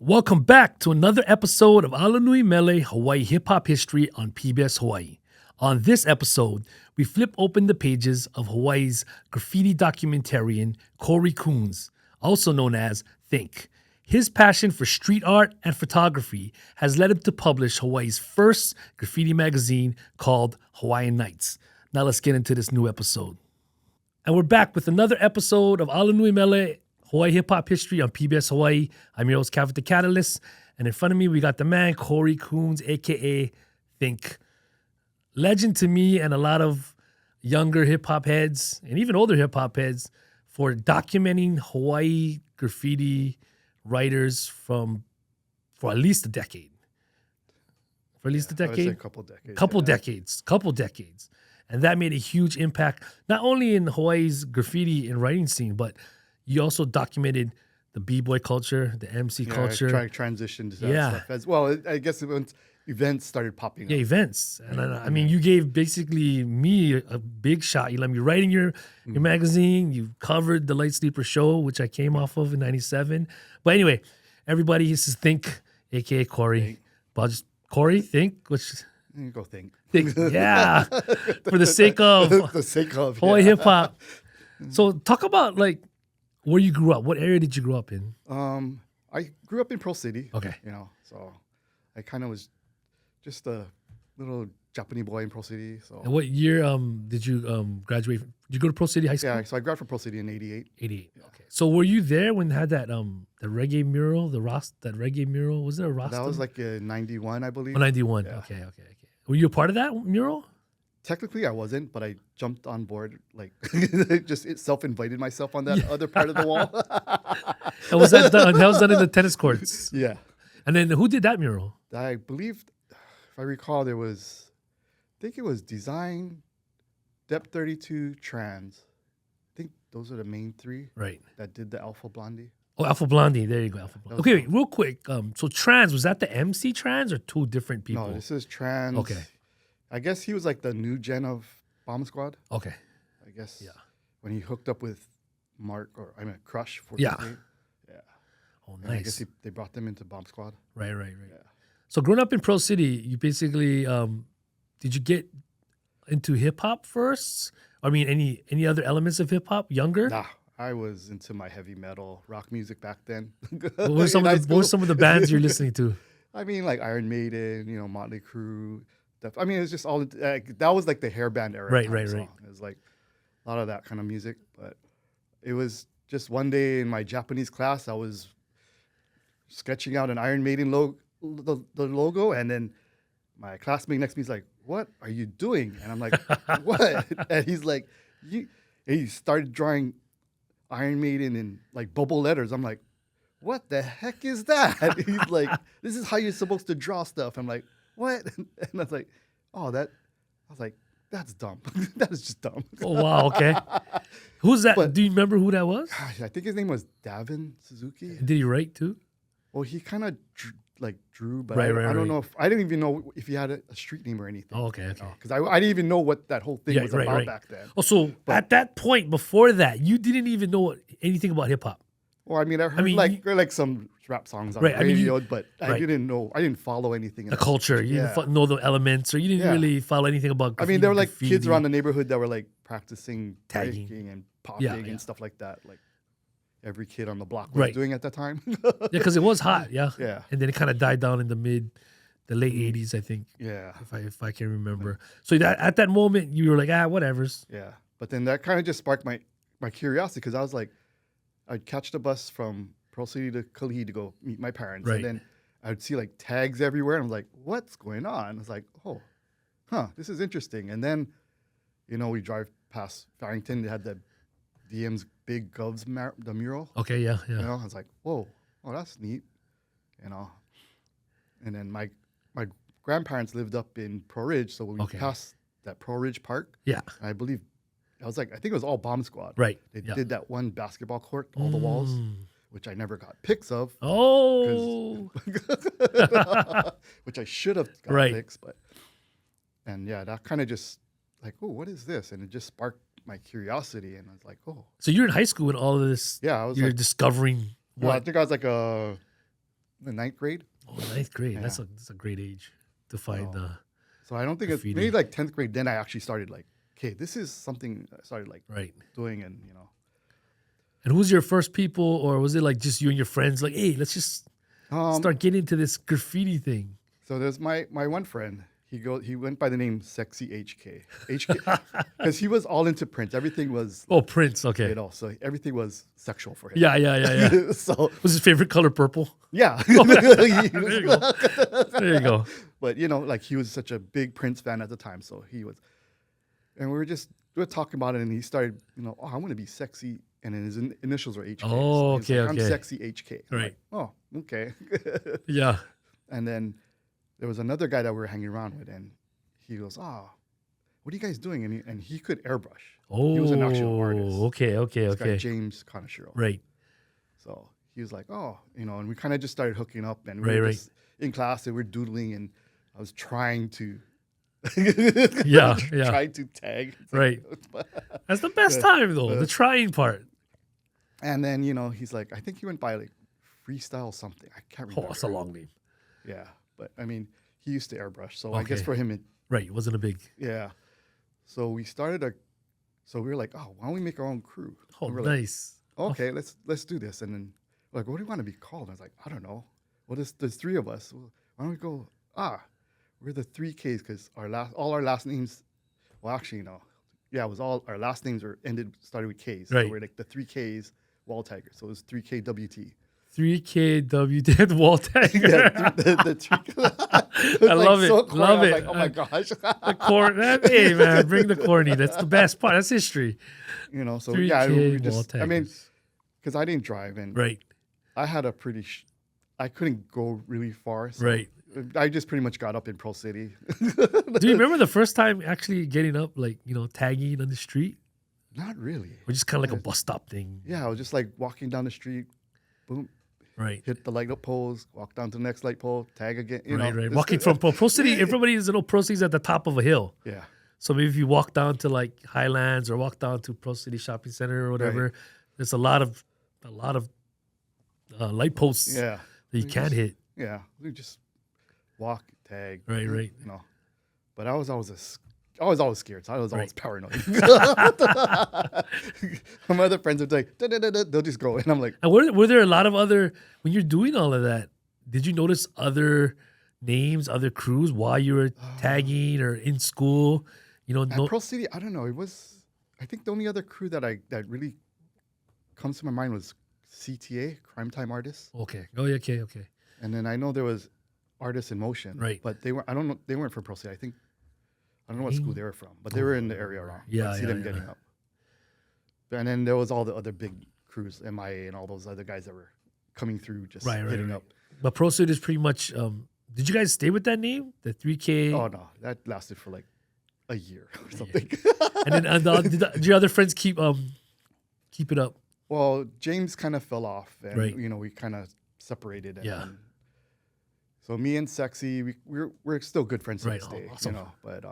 Welcome back to another episode of ALANUI MELE, Hawaiʻi Hip-Hop History on PBS Hawaiʻi. On this episode, we flip open the pages of Hawaii's graffiti documentarian, Corey Coons, also known as THNK. His passion for street art and photography has led him to publish Hawaii's first graffiti magazine called Hawaiian Knights. Now let's get into this new episode. And we're back with another episode of ALANUI MELE, Hawaiʻi Hip-Hop History on PBS Hawaiʻi. I'm your host, Calvin the Catalyst. And in front of me, we got the man, Corey Coons, a.k.a. THNK. Legend to me and a lot of younger hip-hop heads, and even older hip-hop heads, for documenting Hawaii graffiti writers for at least a decade. For at least a decade? I would say a couple decades. Couple decades. And that made a huge impact, not only in Hawaii's graffiti and writing scene, but you also documented the b-boy culture, the MC culture. I transitioned to that stuff as well. I guess once events started popping up. Yeah, events. And I mean, you gave basically me a big shot. You let me write in your magazine. You covered the Light Sleeper show, which I came off of in 97. But anyway, everybody, this is THNK, a.k.a. Corey. But just Corey, THNK, which... You go think. Yeah. For the sake of... Hawaiʻi hip-hop. So talk about, like, where you grew up. What area did you grow up in? I grew up in Pearl City. Okay. So I kind of was just a little Japanese boy in Pearl City. So. And what year did you graduate? Did you go to Pearl City High School? Yeah, so I graduated from Pearl City in 88. 88, yeah. Okay. So were you there when they had that the reggae mural, that reggae mural? Was there a Rasta? That was like 91, I believe. Oh, 91. Yeah. Okay. Were you a part of that mural? Technically, I wasn't, but I jumped on board, like, just self-invited myself on that other part of the wall. And was that done? That was done in the tennis courts. Yeah. And then who did that mural? I believe, if I recall, I think it was Design, Dep 32, Trans. I think those are the main three. Right. That did the Alpha Blondie. Oh, Alpha Blondie. There you go, Alpha Blondie. Okay, wait, real quick. So Trans, was that the MC Trans or two different people? No, this is Trans. Okay. I guess he was like the new gen of Bomb Squad. Okay. I guess. Yeah. When he hooked up with Crush. Yeah. Yeah. Oh, nice. And I guess they brought them into Bomb Squad. Right. Yeah. So growing up in Pearl City, you basically, did you get into hip-hop first? I mean, any other elements of hip-hop younger? Nah, I was into my heavy metal, rock music back then. What were some of the bands you're listening to? I mean, like Iron Maiden, Motley Crue. I mean, it was just all that was like the hair band era. Right. It was like a lot of that kind of music. But it was just one day in my Japanese class, I was sketching out an Iron Maiden the logo, and then my classmate next to me is like, "What are you doing?" And I'm like, "What?" And he's like, he started drawing Iron Maiden in like bubble letters. I'm like, "What the heck is that?" He's like, "This is how you're supposed to draw stuff." I'm like, "What?" And I was like, that's dumb. That is just dumb. Oh, wow, okay. Who's that? Do you remember who that was? Gosh, I think his name was Davin Suzuki. Did he write too? Well, he kind of drew, but I don't know I didn't even know if he had a street name or anything. Oh, okay. Because I didn't even know what that whole thing was about back then. Oh, so at that point, before that, you didn't even know anything about hip-hop? Well, I mean, I heard like some rap songs on the radio, but I didn't follow anything. The culture. You didn't know the elements, or you didn't really follow anything about graffiti. I mean, there were like kids around the neighborhood that were like practicing tagging breaking and popping and stuff like that. Like every kid on the block was doing at that time. Yeah, because it was hot, yeah. Yeah. And then it kind of died down in the late 80s, I think. Yeah. If I can remember. So at that moment, you were like, whatever's. Yeah. But then that kind of just sparked my curiosity, because I was like, I'd catch the bus from Pearl City to Kalihi to go meet my parents. Right. And then I'd see like tags everywhere. And I'm like, what's going on? I was like, this is interesting. And then, we drive past Farrington. They had the DM's big Govs the mural. Okay, yeah. I was like, whoa, that's neat. And then my grandparents lived up in Pro Ridge. So when we passed that Pro Ridge Park, I believe, I think it was all Bomb Squad. Right. They did that one basketball court, all the walls, which I never got pics of. Oh. Which I should have got pics, but. And that kind of just like, what is this? And it just sparked my curiosity, and I was like, So you're in high school and all of this. Yeah, I was. You're discovering what? I think I was like a the ninth grade. Oh, ninth grade. Yeah. That's a great age to find. So I don't think it's Graffiti. maybe like 10th grade. Then I actually started like, okay, this is something I started like Right. doing, and you know. And who's your first people, or was it like just you and your friends? Like, hey, let's just start getting into this graffiti thing. So there's my one friend. He went by the name Sexy HK. HK because he was all into Prince. Everything was Prince. Okay. you know, so everything was sexual for him. Yeah. So Was his favorite color purple? yeah. There you go. There you go. But you know, like he was such a big Prince fan at the time, so he was. And we were talking about it, and he started, you know, oh, I want to be sexy, and then his initials were HK. Oh, So he's like, okay. I'm Sexy HK. I'm Right. like, oh, okay. Yeah. And then there was another guy that we were hanging around with, and he goes, "Oh, what are you guys doing?" And he could airbrush. Oh, He was an actual artist. Okay. This guy, James Conashiro. Right. So he was like, "Oh, you know," and we kind of just started hooking up, and we Right, were right. just in class, and we're doodling, and I was trying to, Yeah. trying to tag. It's like- Right. That's the best time though. The trying part. And then you know, he's like, I think he went by like freestyle something. I can't remember. Oh, that's a long name. Yeah, but I mean, he used to airbrush, so I guess Okay. for him, Right. It wasn't a big. yeah. So we were like, oh, why don't we make our own crew? Oh, And we're like, nice. okay, let's do this. And then like, what do you want to be called? And I was like, I don't know. Well, there's three of us. Well, why don't we go? We're the 3Ks because all our last names. Well, actually, no. Yeah, it was all our last names started with Ks. Right. So we're like the 3Ks Wall Tiger. So it was 3KWT. 3KW Wall Tiger. Yeah, the 3K. I love it. So corny. Love I was it. like, oh my gosh. The corn. Hey man, bring the corny. That's the best part. That's history. You know, so 3K yeah, we Wall just. I mean, Tigers. because I didn't drive and Right. I had a pretty. I couldn't go really far. So Right. I just pretty much got up in Pro City. Do you remember the first time actually getting up, like, tagging on the street? Not really. Or just kind of like a bus stop thing? Yeah, I was just like walking down the street, boom, Right. hit the light up poles, walk down to the next light pole, tag again. You know, Right. just- Walking from Pro City, everybody doesn't know Pro City's at the top of a hill. Yeah, So maybe if you walk down to like Highlands or walk down to Pro City Shopping Center or whatever, there's a lot of light posts yeah, that you can't hit. yeah. We just walk, tag. Right. You know, but I was always scared. So I was always Right. paranoid. My other friends would like, they'll just go, and I'm like, And were there a lot of other, when you're doing all of that, did you notice other names, other crews while you were tagging or in school? at Pro City, I don't know. It was, I think the only other crew that really comes to my mind was CTA, Crime Time Artists. Okay. Oh, yeah, okay. And then I know there was Artists in Motion. Right. But they weren't from Pro City. I don't know what school they were from, but they were in the area around. Yeah, I'd see them getting up. And then there was all the other big crews, MIA and all those other guys that were coming through just hitting up. But Pro City is pretty much, did you guys stay with that name? The 3K? Oh, no. That lasted for like a year or something. And then did your other friends keep it up? Well, James kind of fell off, and Right. we kind of separated. And Yeah. then- so me and Sexy, we're still good friends to Right. this Oh, day, awesome. But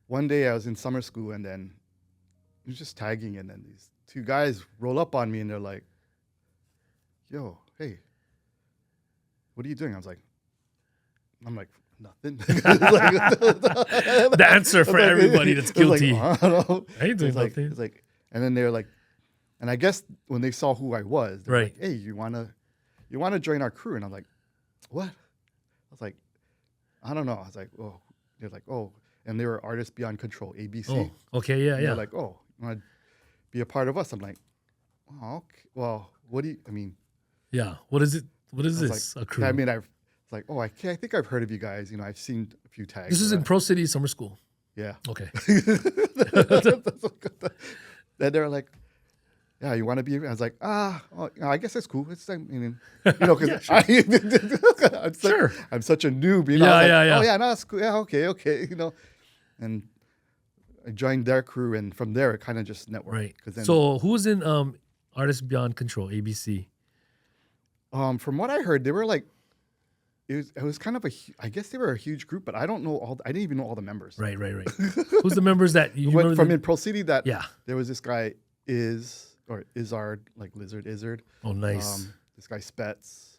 one day I was in summer school, and then I was just tagging, and then these two guys roll up on me, and they're like, "Yo, hey, what are you doing?" I'm like, nothing. The answer for everybody that's guilty. I don't know. I ain't doing nothing. It's like, and then they're like, and I guess when they saw who I was, they're Right. like, "Hey, you wanna join our crew?" And I'm like, "What?" I was like, "I don't know." I was like, "Oh," they're like, "Oh," and they were Artists Beyond Control, ABC. Oh, okay, yeah. They're like, "Oh, you want to be a part of us?" I'm like, "Oh, okay. Well, what do you? I mean, Yeah. What is it? What is I was this? like, A crew? I mean, it's like, oh, I think I've heard of you guys. I've seen a few tags. This is in Pro City Summer School. yeah." Okay. Then they're like, "Yeah, you want to be?" I was like, well, I guess that's cool. It's like, because Sure. I'm such a noob. Yeah, I was like, yeah. Oh yeah, no, that's cool. Yeah, okay. And I joined their crew, and from there it kind of just networked. Right. 'Cause then, So who's in Artists Beyond Control, ABC? from what I heard, they were like, it was kind of I guess they were a huge group, but I don't know I didn't even know all the members. Right. Who's the members that you remember? From in Pro City, that Yeah. there was this guy Izard, like Lizard Izzard. Oh, nice. This guy Spets.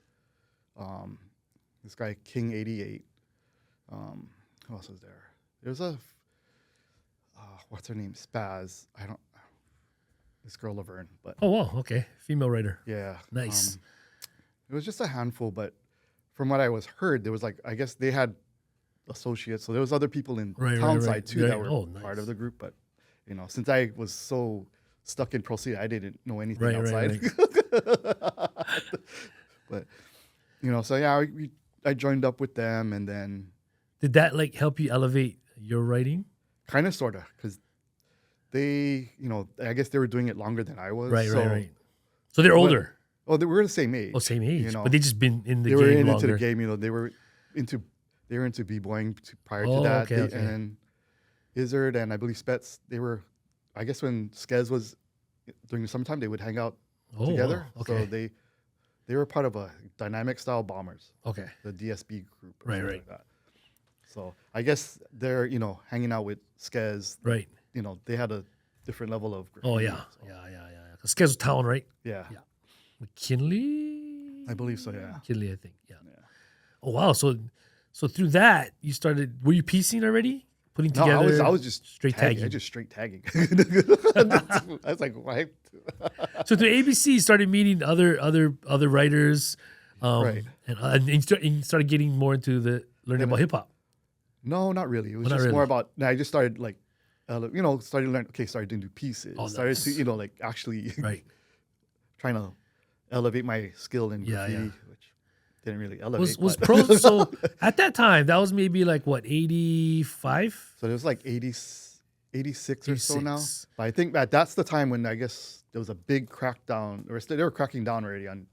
This guy King 88. Who else was there? There's a what's her name? Spaz. I don't. This girl Laverne, but Oh, wow. Okay. Female writer. yeah, Nice. it was just a handful, but from what I was heard, there was like I guess they had associates, so there was other people in Right, Townside right. too Right. that were Oh, nice. part of the group. But since I was so stuck in Pro City, I didn't know anything Right, outside. But so yeah, I joined up with them, and then Did that like help you elevate your writing? kind of sorta because they, I guess they were doing it longer than I was. Right, so, right. So they're older. Oh, they were the same age. Oh, same age. you know. But they just been in the They were game into longer. the game. They were into b-boying prior to Oh, that. okay, okay. And then Izzard and I believe Spets, they were, I guess when Skez was during the summertime, they would hang out Oh, together. wow. Okay. So they were part of a dynamic style bombers, Okay. the DSB group. Or Right, something right. Like that. So I guess they're, hanging out with Skez. Right. They had a different level of Oh, graffiti, yeah. so, Yeah. Schedule Town, right? yeah. Yeah. McKinley? I believe so, yeah. McKinley, I think. Yeah. Yeah. Oh, wow. So through that, you started, were you piecing already? Putting No, together? I was just straight tagging. tagging. I just straight tagging. I was like, what? So through ABC, you started meeting other writers. Right. And you started getting more into learning about hip hop. No, not really. It was Oh, not just more really. about. I just started like, started to learn. Okay, started doing pieces. Oh, started nice. to like actually Right. trying to elevate my skill in Yeah, graffiti, which didn't really elevate. Was but- pro so at that time that was maybe like what 85. So it was like 86 or so now. 86. But I think that's the time when I guess there was a big crackdown, or they were cracking down already on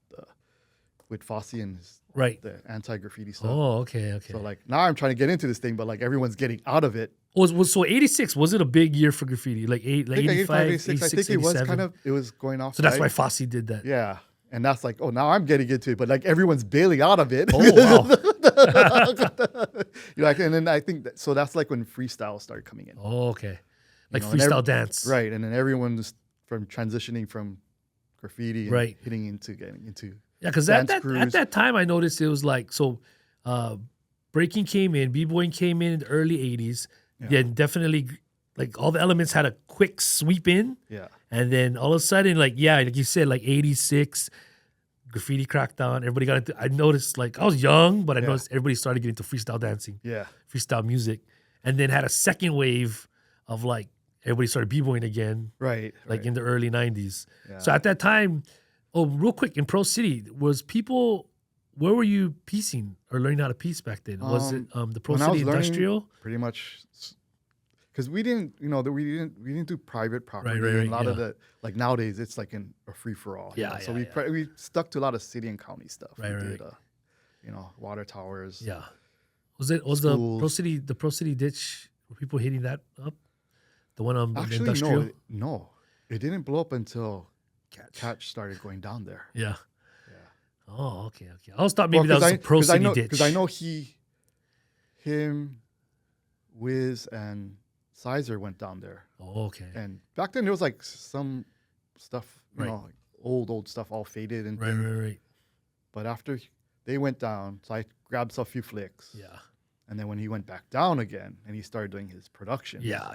with Fosse and Right. the anti-graffiti stuff. Oh, okay. So like now I'm trying to get into this thing, but like everyone's getting out of it. Was so 86? Was it a big year for graffiti? Like I think 85, 86, 86, I think it was 87? it was going off. So that's why right? Fosse did that. Yeah. And that's like, oh, now I'm getting into it, but like everyone's bailing out of it. Oh wow. And then I think so that's like when freestyle started coming in. Oh, okay. Like know, and freestyle dance. Right. And then everyone's from transitioning from graffiti and Right. getting into getting into Yeah, because at dance crews. that time I noticed it was like breaking came in, b-boying came in the early 80s. Yeah, definitely like all the elements had a quick sweep in. Yeah. And then all of a sudden, like you said, like 86, graffiti crackdown. Everybody got into. I noticed, like I was young, but I Yeah. noticed everybody started getting into freestyle dancing, Yeah. freestyle music, and then had a second wave of like everybody started b-boying again, Right. like right. in the early 90s. Yeah. So at that time, real quick, in Pro City, where were you piecing or learning how to piece back then? Was it the Pro when I City was learning- Industrial? pretty much because we didn't we didn't do private property. right, and a lot of yeah. the like nowadays it's like in a free for all. Yeah, So yeah, we stuck to a lot of city and county stuff. Right, we right. did water towers. Yeah. Was the Pro Schools. City ditch? Were people hitting that up? The one on the Actually, Industrial? no, it didn't blow up until Catch. Catch started going down there. Yeah. Yeah. Oh, okay. I always thought maybe that was a Pro City ditch. Because I know him, Wiz, and Sizer went down there. Oh, okay. And back then there was like some stuff, Right. like old stuff, all faded and Right, right. But after they went down, so I grabbed a few flicks. Yeah. And then when he went back down again and he started doing his production, Yeah.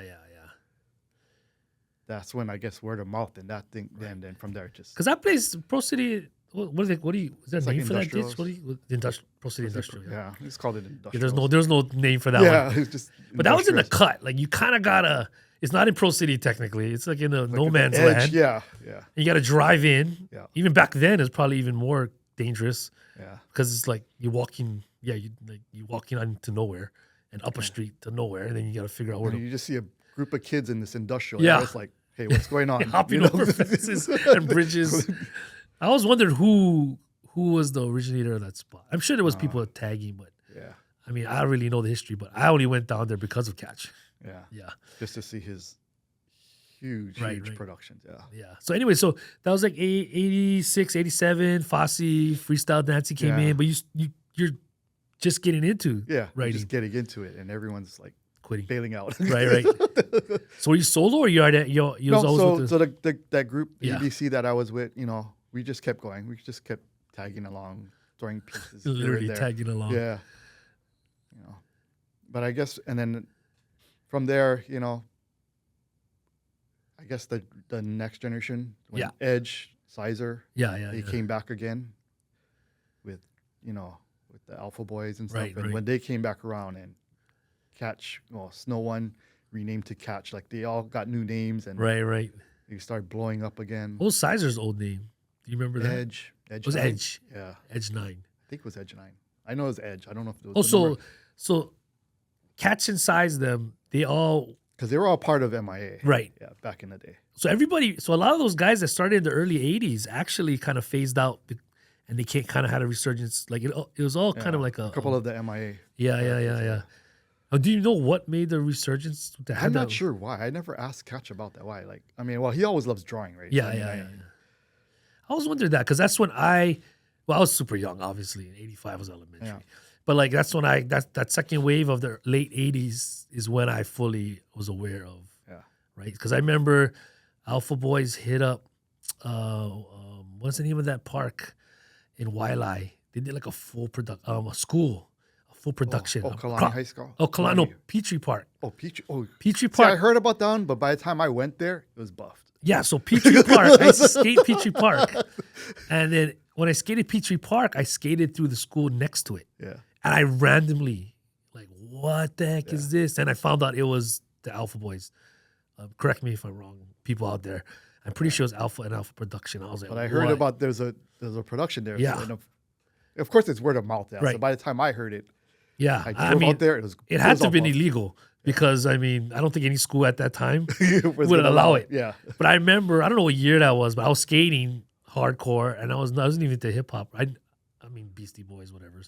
that's when I guess word of mouth and that thing. Then from there, just Because that place, Pro City, what is it? Is there a It's like name for that ditch? industrials. What do you, Pro City Industrial? Yeah. yeah, it's called it Yeah, industrial. there's no name for that yeah, one. it's just. But that was in the industrials. cut. Like you kind of gotta. It's not in Pro City technically. It's like in a Like no at the man's edge, land. Yeah, You got to drive in. Yeah. Even back then, it's probably even more dangerous yeah. because it's like you're walking. Yeah, you walking on to nowhere and up a street to nowhere, and then you got to figure out where And to you just see a group of kids in this industrial. Yeah. Yeah, it's like, hey, what's going on? hopping You know? over fences and bridges. I always wondered who was the originator of that spot. I'm sure there was people tagging, but yeah, I mean, I don't really know the history. But I only went down there because of Catch. yeah, Yeah. just to see his huge Right. productions. Yeah, Yeah. So anyway, so that was like 86, 87, Fosse, freestyle dancing came Yeah. in, but you're just getting into yeah. We're writing, just getting into it, and everyone's like quitting. bailing out. Right. So were you solo or you was always with the, So that group Yeah. ABC that I was with, we just kept going. We just kept tagging along throwing pieces. here and Literally there. tagging along. Yeah. But I guess, and then from there, I guess the next generation, when Edge, Sizer, they came back again with, with the Alpha Boys and stuff. And when they came back around and Snow One renamed to Catch, like they all got new names and they started blowing up again. What was Sizer's old name? Do you remember that? Edge. It was 9? Edge. Yeah. Edge 9. I think it was Edge 9. I know it was Edge. I don't know if it was so Catch and Size them, they all... Because they were all part of MIA. Right. Yeah, back in the day. So a lot of those guys that started in the early 80s actually kind of phased out and they kind of had a resurgence. Like it was all kind of like a couple of the MIA. Yeah. Oh, do you know what made the resurgence? I'm not sure why. I never asked Catch about that. Why? Like, I mean, well, he always loves drawing, right? Yeah. I was wondering that because that's when I was super young, obviously. In 85 was elementary. Yeah. But like that's when that second wave of the late 80s is when I fully was aware of. Yeah. Right? Because I remember Alpha Boys hit up what's the name of that park in Waialae? They did like a full production full production. Kalani High School? Petrie Park. Petrie Park. See, I heard about that one, but by the time I went there, it was buffed. Yeah, so Petrie Park, I used to skate Petrie Park. And then when I skated Petrie Park, I skated through the school next to it. Yeah. And I randomly, like, what the heck is this? And I found out it was the Alpha Boys. Correct me if I'm wrong, people out there. I'm pretty sure it was Alpha and Alpha Production. I was like, but I heard about there's a production there. Yeah. So, of course, it's word of mouth now. Right. So by the time I heard it, yeah, I drove out there. It had to have been illegal because I don't think any school at that time would allow it. Yeah. But I remember, I don't know what year that was, but I was skating hardcore and I wasn't even into hip hop. I mean Beastie Boys, whatever.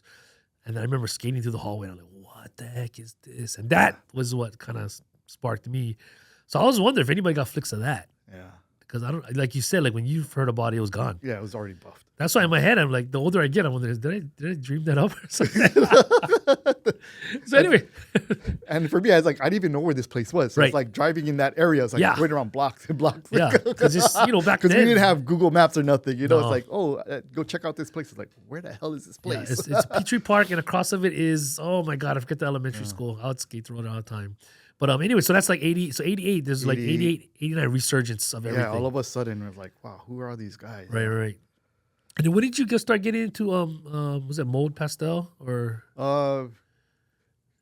And then I remember skating through the hallway and I'm like, what the heck is this? And that was what kind of sparked me. So I was wondering if anybody got flicks of that. Yeah. Because I don't, like you said, like when you heard about it, it was gone. Yeah, it was already buffed. That's why in my head, I'm like, the older I get, I'm wondering, did I dream that up or something? So anyway. And for me, I was like, I didn't even know where this place was. So it's like driving in that area. It's like going around blocks and blocks. Yeah, because back then. Because we didn't have Google Maps or nothing. It's like, go check out this place. It's like, where the hell is this place? Yeah, it's Petrie Park, and across of it is, oh my God, I forget the elementary school. I would skate through it all the time. But anyway, so that's like 80. So 88, there's like 88, 89 resurgence of everything. Yeah, all of a sudden, we're like, wow, who are these guys? Right. And then when did you start getting into, was it mold pastel or?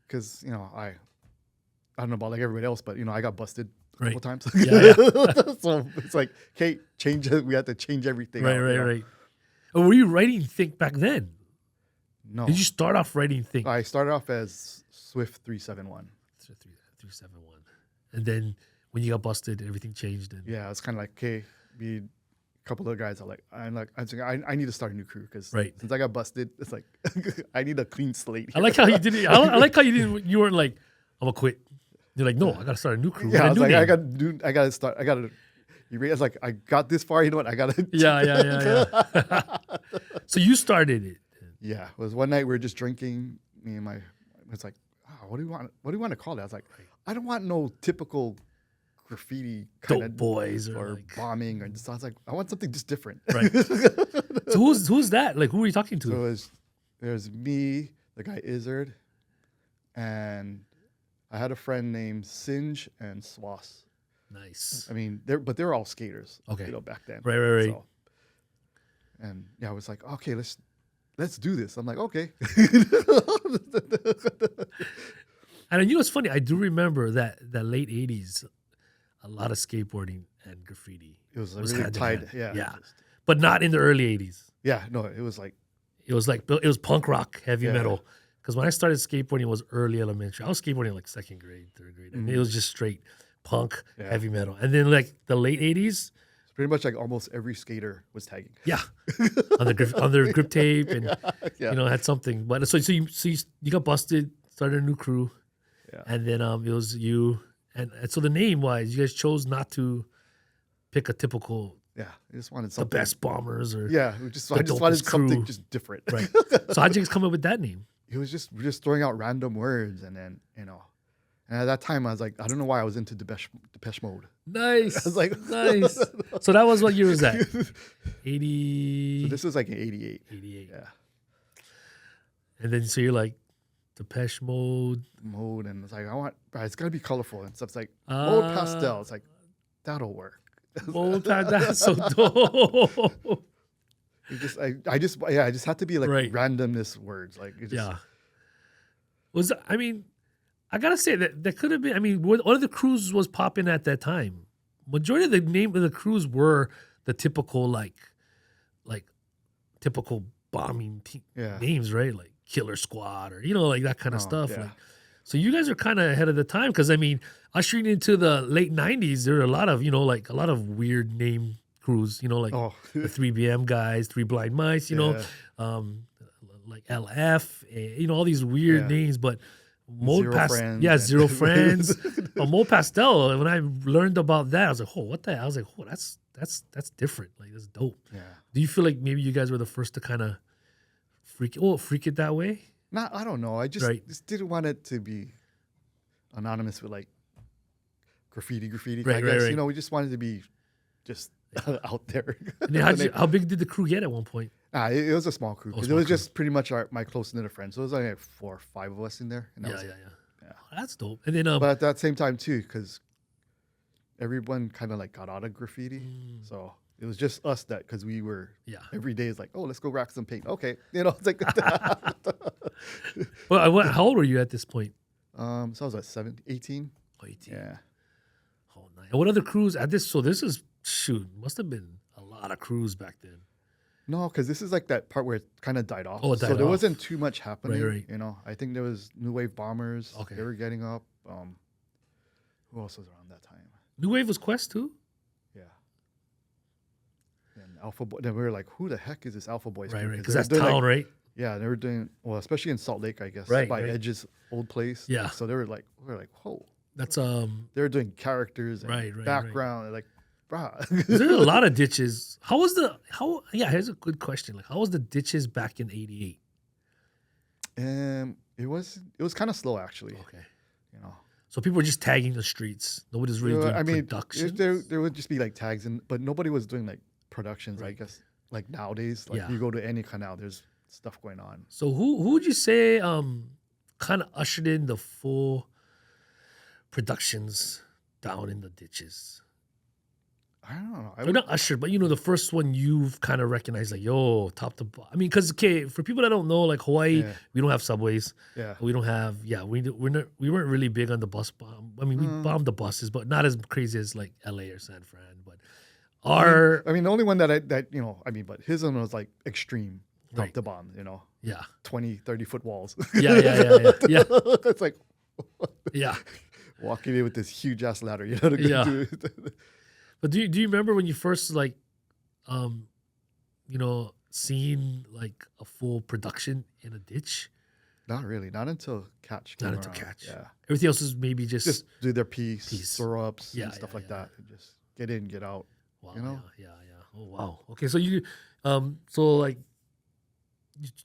Because, I don't know about like everybody else, but, I got busted a couple times. Yeah. So it's like, okay, change it. We had to change everything. Right. Oh, were you writing Think back then? No. Did you start off writing Think? I started off as Swift 371. 371. And then when you got busted, everything changed. And yeah, it's kind of like, okay, a couple of guys are like, I need to start a new crew because since I got busted, it's like, I need a clean slate. I like how you did it. I like how you didn't. You weren't like, I'm gonna quit. You're like, no, I gotta start a new crew. Yeah, I was like, I gotta start. It's like I got this far. You know what? I gotta. Yeah. So you started it. Yeah, it was one night we were just drinking. Me and it's like, what do you want? What do you want to call it? I was like, I don't want no typical graffiti kind of boys or like bombing or just. I was like, I want something just different. Right. So who's that? Like, who are you talking to? So there's me, the guy Izzard, and I had a friend named Singe and Swass. Nice. I mean, they're all skaters. Okay. Back then. Right. So, and yeah, I was like, okay, let's do this. I'm like, okay. And you know what's funny? I do remember that late 80s, a lot of skateboarding and graffiti. It was really tied. Yeah. But not in the early 80s. Yeah, no, it was punk rock, heavy metal. Because when I started skateboarding, it was early elementary. I was skateboarding like second grade, third grade. And it was just straight punk, heavy metal. And then like the late 80s. Pretty much like almost every skater was tagging. Yeah. on their grip tape and, had something. But so you got busted, started a new crew. Yeah. And then it was you. And so the name-wise, you guys chose not to pick a typical... Yeah, I just wanted something. The best bombers or... Yeah, I just wanted something just different. Right. So how'd you guys come up with that name? It was we're just throwing out random words and then, and at that time I was like, I don't know why I was into Depeche Mode. Nice. I was like... Nice. So that was what year was that? 80... So this was like in 88. 88. Yeah. And then so you're like, Depeche Mode. And it's like, it's gotta be colorful and stuff. It's like mode pastel. It's like, that'll work. Mode that's so dope. I just had to be like Right. randomness words. Like, it just, Yeah. I mean, I gotta say that could have been. I mean, what other crews was popping at that time? Majority of the name of the crews were the typical like typical bombing names, right? Like Killer Squad or like that kind of stuff. yeah. Like, so you guys are kind of ahead of the time because I mean, ushering into the late '90s, there were a lot of like a lot of weird name crews. Like the 3BM guys, Three Blind Mice. Like LF. All these weird names, but. Zero Friends. Mode Pastel. When I learned about that, I was like, "Oh, what the hell?" I was like, "Oh, that's different. Like, that's dope." Yeah. Do you feel like maybe you guys were the first to kind of freak it that way? I don't know. I just didn't want it to be anonymous with like graffiti. Right, I guess right. we just wanted to be just out there. And then how big did the crew get at one point? It was a small crew. It was just pretty much my close knit friends. So it was only like 4 or 5 of us in there. And Yeah. Oh, that's dope. And then, but at that same time too, because everyone kind of like got out of graffiti, so it was just us because we were every day is like, oh, let's go rack some paint. Okay, it's like. Well, how old were you at this point? So I was at 18. Oh, 18. Yeah. Oh, nice. And what other crews at this? So this is must have been a lot of crews back then. No, because this is like that part where it kind of died off. Oh, it died so there off. wasn't too much happening. Right. I think there was New Wave Bombers. Okay. They were getting up. Who else was around that time? New Wave was Quest too. Yeah. And Alpha Boy. Then we were like, who the heck is this Alpha Boys? Right. Because that's town, right? Yeah, they were doing especially in Salt Lake, I guess, by Edge's old place. Yeah. So we were like, whoa. That's They were doing characters and right, background, like, brah. There's a lot of ditches. Here's a good question. Like, how was the ditches back in '88? It was kind of slow actually. Okay. So people were just tagging the streets. Nobody's really doing productions. There would just be like tags, but nobody was doing like productions. I guess like nowadays, like you go to any canal, there's stuff going on. So who would you say kind of ushered in the full productions down in the ditches? I don't know. Or not ushered, but the first one you've kind of recognized, like, yo, top to bottom. I mean, because for people that don't know, like Hawaii, we don't have subways. Yeah. We don't have. We weren't really big on the bus bomb. I mean, we bombed the buses, but not as crazy as like LA or San Fran. But the only one but his one was like extreme top to bomb. 20, 30 foot walls. Yeah. It's like, yeah. Walking in with this huge ass ladder, to go do it. But do you remember when you first seeing like a full production in a ditch? Not really. Not until Catch. Not until Catch. Yeah. Everything else is maybe just do their piece. Throw ups, and stuff like that, and just get in, get out. Wow. Yeah. Oh wow. Okay, so you,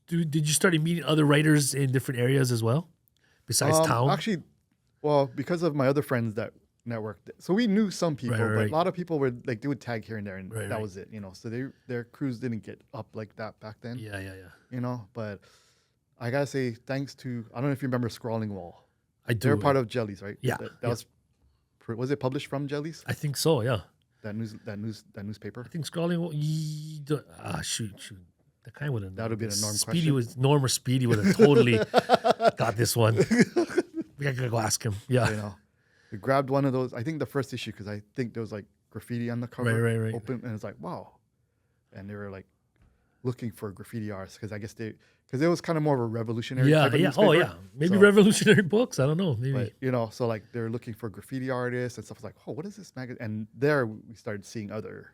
did you start meeting other writers in different areas as well, besides town? Actually, well, because of my other friends that networked, so we knew some people, but a lot of people were like they would tag here and there, and that was it. So their crews didn't get up like that back then. Yeah. But I gotta say, thanks to, I don't know if you remember Scrawling Wall. I do. They're part of Jellies, right? Yeah. That was it published from Jellies? I think so. Yeah. That newspaper. I think Scrawling Wall. Shoot. That kind would have. That would have been a Norm or Speedy would have totally got this one. We gotta go ask him. Yeah. We grabbed one of those. I think the first issue, because I think there was like graffiti on the cover. Right. Open, and it's like, wow. And they were like looking for graffiti artists because I guess because it was kind of more of a revolutionary type of newspaper. Oh yeah, maybe revolutionary books. I don't know. Maybe. But, so like they're looking for graffiti artists and stuff. It's like, oh, what is this magazine? And there we started seeing other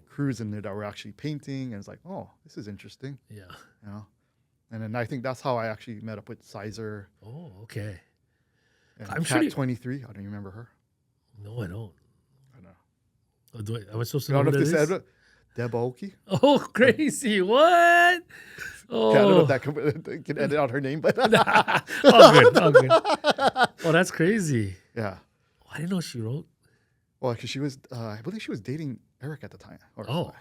crews in there that were actually painting, and it's like, oh, this is interesting. Yeah. And then I think that's how I actually met up with Sizer. Oh, okay. And I'm Cat 23. I don't remember her. No, I don't. I know. Am I supposed to know what it is? Deb Aoki. Oh, crazy! What? Oh, I don't know if that can edit out her name, but all good. Oh, that's crazy. Yeah. Oh, I didn't know she wrote. Well, because she was, I believe she was dating Eric at the time. Well,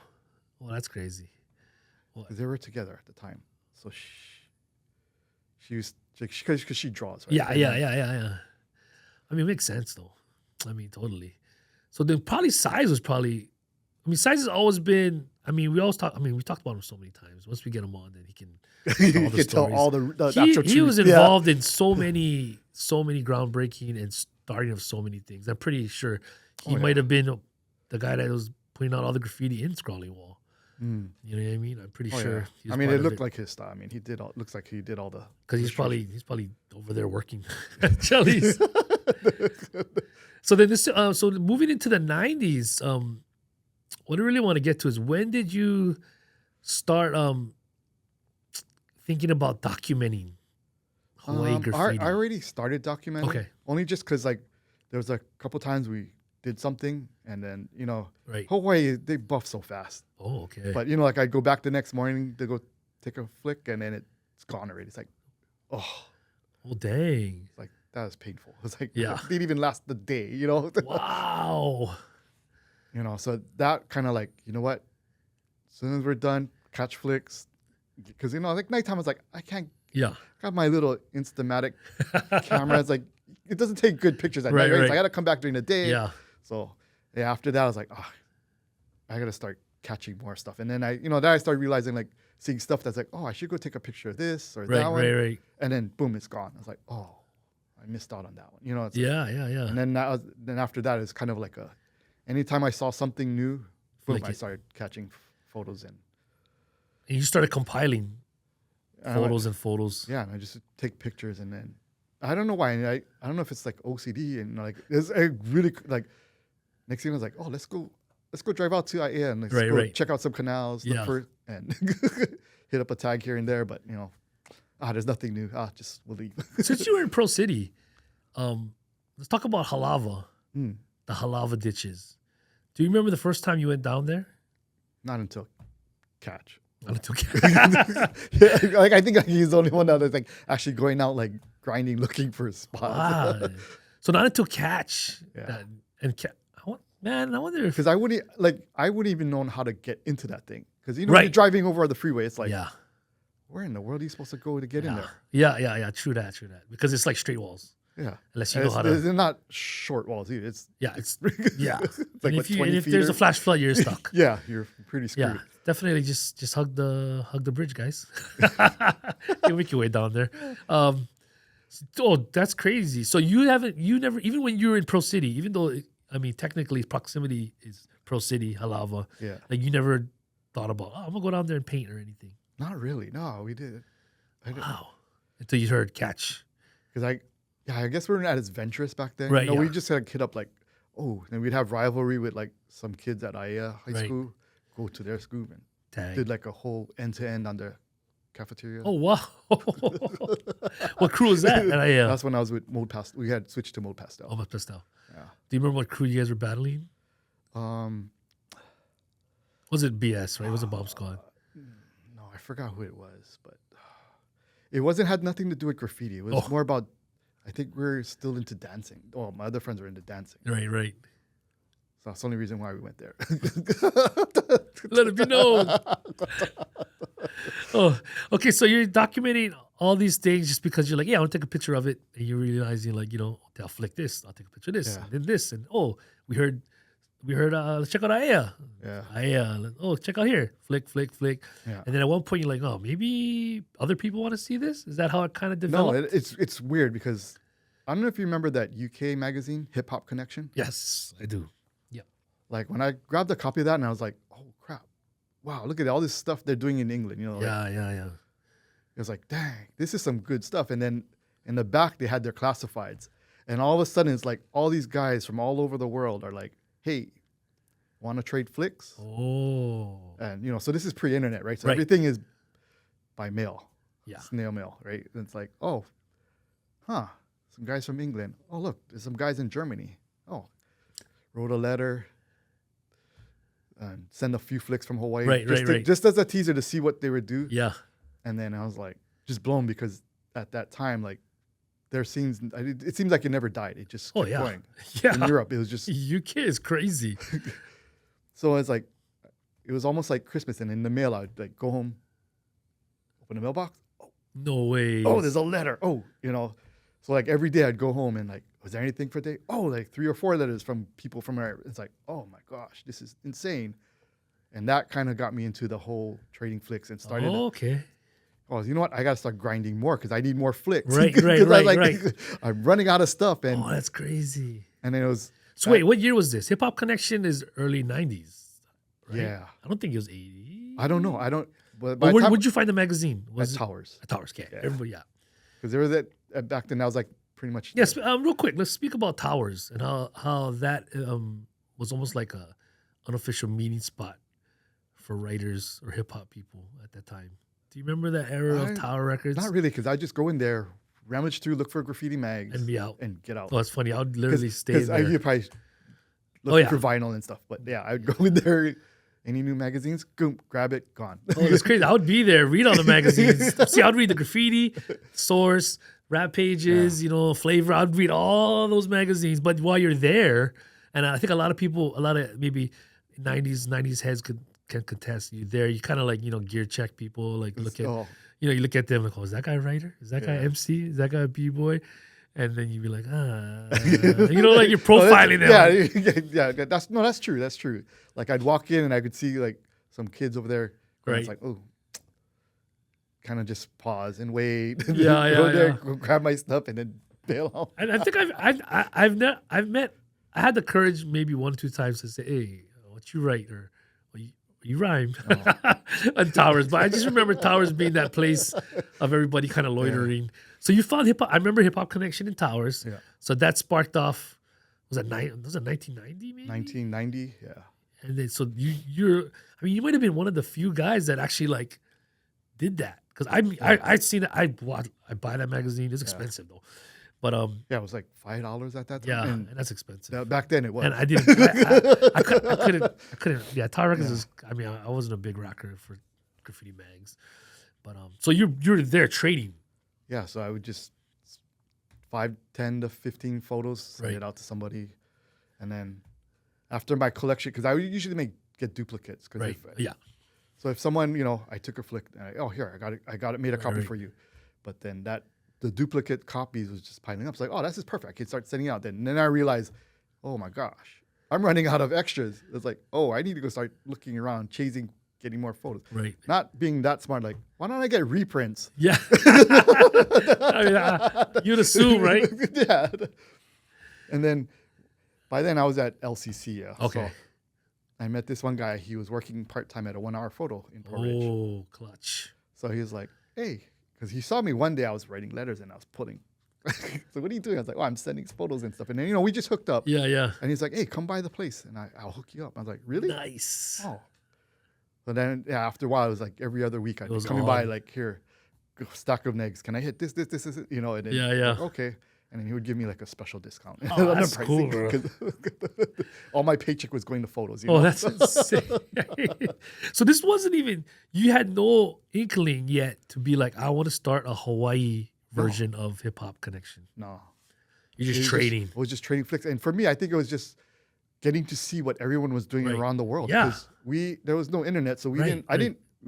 that's crazy. Because they were together at the time. So She was because she draws. Right? Yeah. I mean, it makes sense though. I mean, totally. So then probably size was probably. I mean, size has always been. I mean, we talked about him so many times. Once we get him on, then he can tell all the You can tell stories. all the He actual truth. was involved in so many groundbreaking and starting of so many things. I'm pretty sure he might have been the guy that was putting out all the graffiti in Scrawley Wall. Mm. You know what I mean? I'm pretty sure. Yeah. He was I mean, part it of looked like his style. I mean, looks like he did all the. because he's probably over there working at Chili's. So then so moving into the 90s, what I really want to get to is when did you start thinking about documenting Hawaii graffiti? I already started documenting. Okay. Only just because like there was a couple times we did something and then Right. Hawaii they buff so fast. Oh, okay. But like I'd go back the next morning to go take a flick and then it's gone already. It's like, oh, dang. it's like that was painful. It's like Yeah. it didn't even last the day. Wow. So that kind of like you know what, as soon as we're done, catch flicks, because like nighttime I was like I can't. Yeah. Got my little Instamatic camera. It's like it doesn't take good pictures at night. Right? Right. So I got to come back during the day. Yeah. So after that, I was like, I got to start catching more stuff. And then I started realizing like seeing stuff that's like, I should go take a picture of this or that one. Right. And then boom, it's gone. I was like, I missed out on that one. It's like- Yeah. And then after that, it's kind of like anytime I saw something new, boom, Like I started catching photos in. And you started compiling photos. Yeah, and I just take pictures and then I don't know why. And I don't know if it's like OCD and like it's I really like next thing I was like, let's go drive out to Aiea and let's go check out some canals, look for and hit up a tag here and there. But there's nothing new. Just we'll leave. Since you were in Pro City, let's talk about Halava, the Halava ditches. Do you remember the first time you went down there? Not until catch. Not until like I think he's the only one that is like actually going out like grinding, looking for spots. Wow. So not until catch. Yeah. Man, I wonder if because I wouldn't even know how to get into that thing because when you're driving over the freeway, it's like where in the world are you supposed to go to get in there? Yeah. True that. Because it's like straight walls. Yeah. Unless you know how to. They're not short walls either. It's it's like if there's a flash flood, you're stuck. Yeah, you're pretty screwed. Yeah, definitely just hug the bridge, guys. You make your way down there. That's crazy. So you never, even when you were in Pro City, even though technically proximity is Pro City, Halava. Yeah. Like you never thought about, I'm gonna go down there and paint or anything. Not really. No, we did. Wow. Until you heard catch. Because I guess we were not as adventurous back then. Right. We just had a kid up like, and we'd have rivalry with like some kids at Aiea High School, go to their school and did like a whole end-to-end on the cafeteria. Oh, wow. What crew was that at Aiea? That's when I was with Mode Pastel. We had switched to Mode Pastel. Oh, Mode Pastel. Yeah. Do you remember what crew you guys were battling? Was it BS, right? It wasn't Bomb Squad. No, I forgot who it was, but it had nothing to do with graffiti. It was more about, I think we're still into dancing. Oh, my other friends were into dancing. Right. So that's the only reason why we went there. Let it be known. Okay. So you're documenting all these things just because you're like, I want to take a picture of it. And you're realizing like, I'll flick this. I'll take a picture of this. And then this. And we heard, let's check out Aiea. Yeah. Aiea. Check out here. Flick. Yeah. And then at one point you're like, maybe other people want to see this? Is that how it kind of developed? No, it's weird because I don't know if you remember that UK magazine, Hip Hop Connection. Yes, I do. Like when I grabbed a copy of that and I was like, oh crap, wow, look at all this stuff they're doing in England. Yeah. It was like, dang, this is some good stuff. And then in the back they had their classifieds, and all of a sudden it's like all these guys from all over the world are like, hey, want to trade flicks? Oh. And so this is pre-internet, right? So everything is by mail, snail mail, right? And it's like, some guys from England. Oh look, there's some guys in Germany. Oh, wrote a letter. And send a few flicks from Hawaii, just as a teaser to see what they would do. Yeah. And then I was like, just blown because at that time, like, their scenes, it seems like it never died. It just kept going. Yeah. In Europe, it was just UK is crazy. So it's like, it was almost like Christmas, and in the mail, I'd like go home, open the mailbox. Oh, No way. Oh, there's a letter. Oh, So like every day I'd go home and like, was there anything for the day? Oh, like 3 or 4 letters from people from where it's like, oh my gosh, this is insane. And that kind of got me into the whole trading flicks and started. Oh, okay. Oh, you know what? I got to start grinding more because I need more flicks. Right. I'm running out of stuff. And that's crazy. And then it was. So wait, what year was this? Hip Hop Connection is early 90s. Right? Yeah. I don't think it was 80. I don't know. I don't. But where'd you find the magazine? At Towers. At Towers, okay. Yeah. Everybody, yeah. Because there was that back then. I was like pretty much. Yes. Real quick, let's speak about Towers and how that was almost like a unofficial meeting spot for writers or hip hop people at that time. Do you remember that era of Tower Records? Not really, because I just go in there, rummage through, look for graffiti mags, and be out and get out. Oh, it's funny. I would literally stay there. Because you'd probably looking for vinyl and stuff. But yeah, I would go in there. Any new magazines? Boom, grab it, gone. Oh, that's crazy. I would be there, read all the magazines. See, I'd read the Graffiti, Source, Rap Pages, Flavor. I'd read all those magazines. But while you're there, and I think a lot of maybe 90s heads can contest you there. You kind of like, gear check people, like look at, you look at them like, oh, is that guy a writer? Is that guy MC? Is that guy a B-boy? And then you'd be like, like you're profiling them. Yeah. That's true. That's true. Like I'd walk in and I could see like some kids over there. And it's like, oh, kind of just pause and wait. And go there, go grab my stuff, and then bail out. And I think I had the courage maybe 1 or 2 times to say, hey, what you write, or you rhymed on Towers. But I just remember Towers being that place of everybody kind of loitering. So you found hip hop. I remember Hip Hop Connection in Towers. Yeah. So that sparked off. Was it 1990 maybe? 1990. Yeah. And then so you might have been one of the few guys that actually like did that, because I'd seen it. I buy that magazine. It's expensive though. But it was like $5 at that time. Yeah, and that's expensive. Back then it was. And I didn't. I couldn't. Yeah, Tower Records is. I mean, I wasn't a big rocker for graffiti mags, but so you're there trading. Yeah, so I would just 10 to 15 photos, send it out to somebody, and then after my collection, because I would usually get duplicates. So if someone, I took a flick, and here I got it, made a copy for you, but then the duplicate copies was just piling up. It's like, oh, this is perfect. I can start sending out. And then I realized, oh my gosh, I'm running out of extras. It's like, oh, I need to go start looking around, getting more photos. Right. Not being that smart. Like, why don't I get reprints? Yeah. You'd assume, right? Yeah. And then by then I was at LCC. Yeah. Okay. So I met this one guy. He was working part-time at a 1-hour photo in Port Ridge. Oh, clutch. So he was like, hey, because he saw me one day, I was writing letters and I was putting. So what are you doing? I was like, oh, I'm sending photos and stuff. And then, we just hooked up. Yeah. And he's like, hey, come by the place and I'll hook you up. I was like, really? Nice. Oh. So then, after a while, it was like every other week I'd be coming by, like, here, stack of negs. Can I hit this, and then, like, okay. And then he would give me like a special discount. Oh, that's cool, bro. All my paycheck was going to photos. That's insane. So this wasn't even, you had no inkling yet to be like, I want to start a Hawaii version of Hip Hop Connection. No. You're just trading. It was just trading flicks. And for me, I think it was just getting to see what everyone was doing around the world. Yeah. Because there was no internet, so we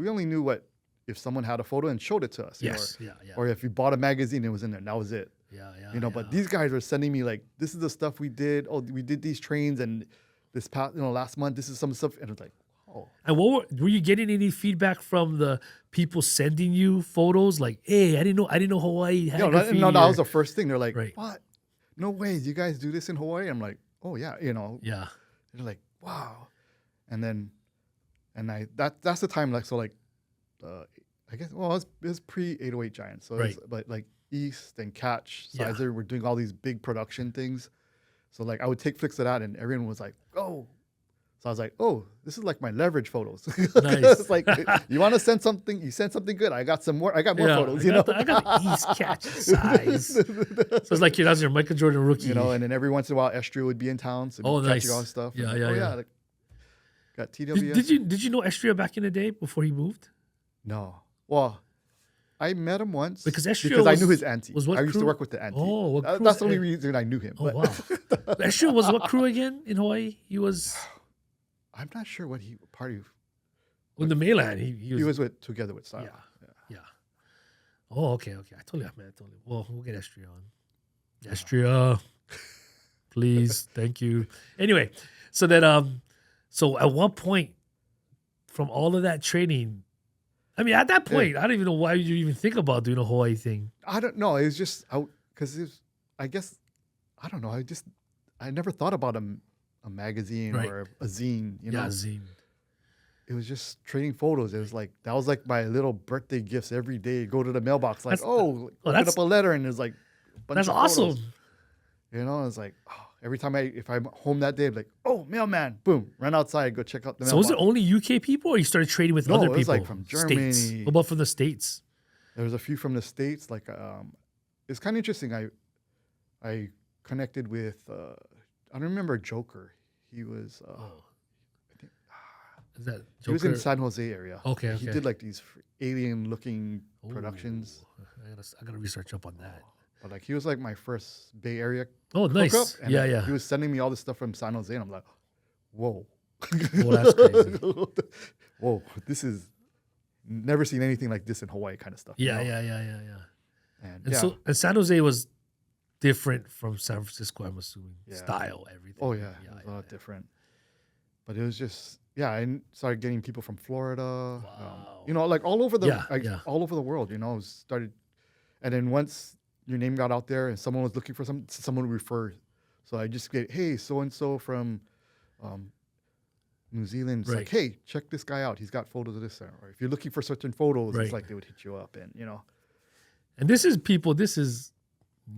only knew if someone had a photo and showed it to us. Yes. Or if you bought a magazine, it was in there. And that was it. Yeah. But these guys were sending me like, this is the stuff we did. Oh, we did these trains, and this past, last month, this is some stuff. And it was like, oh. And were you getting any feedback from the people sending you photos? Like, hey, I didn't know Hawaii had graffiti. No, that was the first thing. They're like, what? No way, you guys do this in Hawaii? I'm like, oh yeah, Yeah. They're like, wow. And then, that's the time, like, so like, I guess, well, it was pre 808 Giants. So but like East and Catch, Sizer were doing all these big production things. So like I would take flicks of that and everyone was like, oh. So I was like, oh, this is like my leverage photos. Nice. It's like, you want to send something? You send something good. I got more photos, I got the East Catch size. So it's like that's your Michael Jordan rookie. And then every once in a while, Estria would be in town. So nice. Catching all this stuff. Yeah. Like, got TWS. Did you know Estria back in the day before he moved? No. Well, I met him once because I knew his auntie. I used to work with the auntie. Oh, that's the only reason I knew him. Oh, wow. Estria was what crew again in Hawaii? He was. I'm not sure what party. In the mainland, he was with Together with Style. Yeah. Oh, okay. I told you, man. Well, we'll get Estria on. Estria, please, thank you. Anyway, so then, so at one point, from all of that training, I mean, at that point, I don't even know why you even think about doing a Hawaii thing. I don't know. It was just because I guess I don't know. I never thought about a magazine or a zine. You know, zine. It was just trading photos. It was like that was like my little birthday gifts every day. Go to the mailbox, like open up a letter, and there's like a bunch that's of awesome. photos. You know, it's like every time if I'm home that day, I'm like, oh, mailman, boom, run outside, go check out the mailbox. So was it only UK people, or you started trading with other people? No, it was like from Germany. States. What about from the States? There was a few from the States. Like, it's kind of interesting. I connected with I don't remember Joker. He was. Is that Joker? He was in San Jose area. Okay. He did like these alien-looking productions. I gotta research up on that. But like he was like my first Bay Area. Oh, nice. Hookup, and Yeah. He was sending me all this stuff from San Jose, and I'm like, whoa. Well, that's crazy. Whoa, this is never seen anything like this in Hawaii, kind of stuff. Yeah. And and San Jose was different from San Francisco, I'm assuming. Yeah. Style, everything. Oh yeah, it was a lot different. But it was just I started getting people from Florida. Wow. You know, like all over the all over the world. You know, started, and then once your name got out there and someone was looking for someone referred. So I just get, hey, so and so from New Zealand. It's like, hey, check this guy out. He's got photos of this. Or if you're looking for certain photos, it's like they would hit you up, and you know. And this is